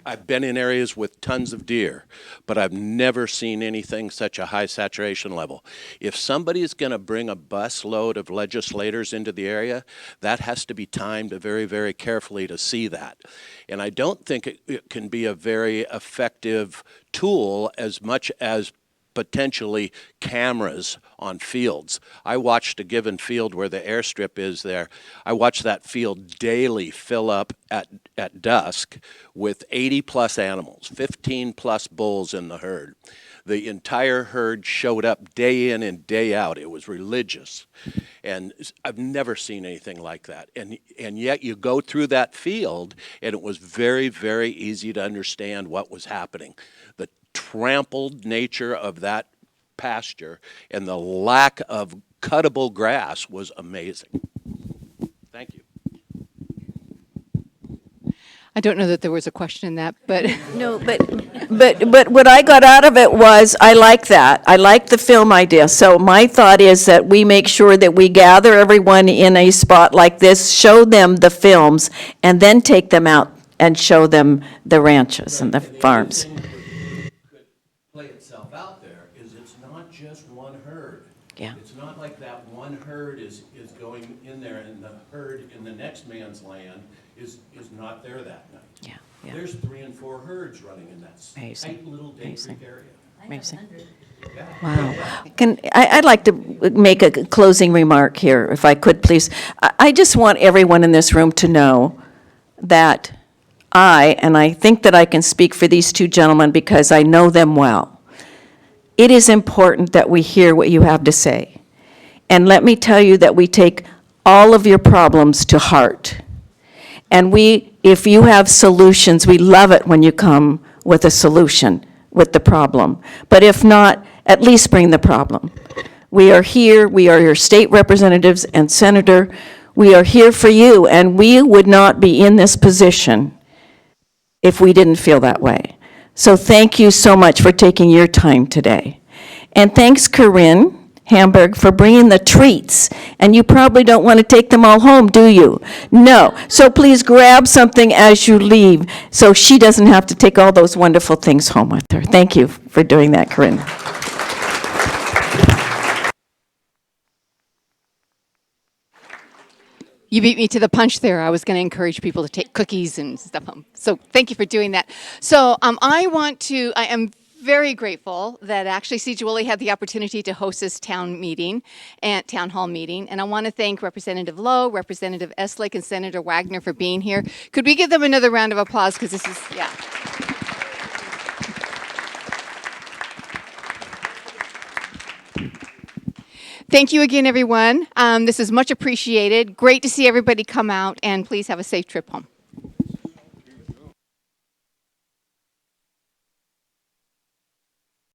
I've been in areas with tons of deer, but I've never seen anything such a high saturation level. If somebody's going to bring a bus load of legislators into the area, that has to be timed very, very carefully to see that. And I don't think it can be a very effective tool as much as potentially cameras on fields. I watched a given field where the airstrip is there. I watched that field daily fill up at dusk with 80 plus animals, 15 plus bulls in the herd. The entire herd showed up day in and day out. It was religious. And I've never seen anything like that. And yet you go through that field and it was very, very easy to understand what was happening. The trampled nature of that pasture and the lack of cuttable grass was amazing. Thank you. I don't know that there was a question in that, but No, but what I got out of it was, I like that. I like the film idea. So my thought is that we make sure that we gather everyone in a spot like this, show them the films, and then take them out and show them the ranches and the farms. Play itself out there is it's not just one herd. Yeah. It's not like that one herd is going in there and the herd in the next man's land is not there that night. Yeah. There's 3 and 4 herds running in that Amazing. tight little Day Creek area. Amazing. Wow. I'd like to make a closing remark here, if I could, please. I just want everyone in this room to know that and I think that I can speak for these two gentlemen because I know them well, it is important that we hear what you have to say. And let me tell you that we take all of your problems to heart. And if you have solutions, we love it when you come with a solution with the problem. But if not, at least bring the problem. We are here, we are your state representatives and senator. We are here for you, and we would not be in this position if we didn't feel that way. So thank you so much for taking your time today. And thanks, Corinne Hamburg, for bringing the treats. And you probably don't want to take them all home, do you? No. So please grab something as you leave so she doesn't have to take all those wonderful things home with her. Thank you for doing that, Corinne. you beat me to the punch there. I was going to encourage people to take cookies and stuff home. So thank you for doing that. So I am very grateful that actually Sedro-Woolley had the opportunity to host this town hall meeting. And I want to thank Representative Lowe, Representative Eslick, and Senator Wagner for being here. Could we give them another round of applause? Because this is, yeah. Thank you again, everyone. This is much appreciated. Great to see everybody come out, and please have a safe trip home.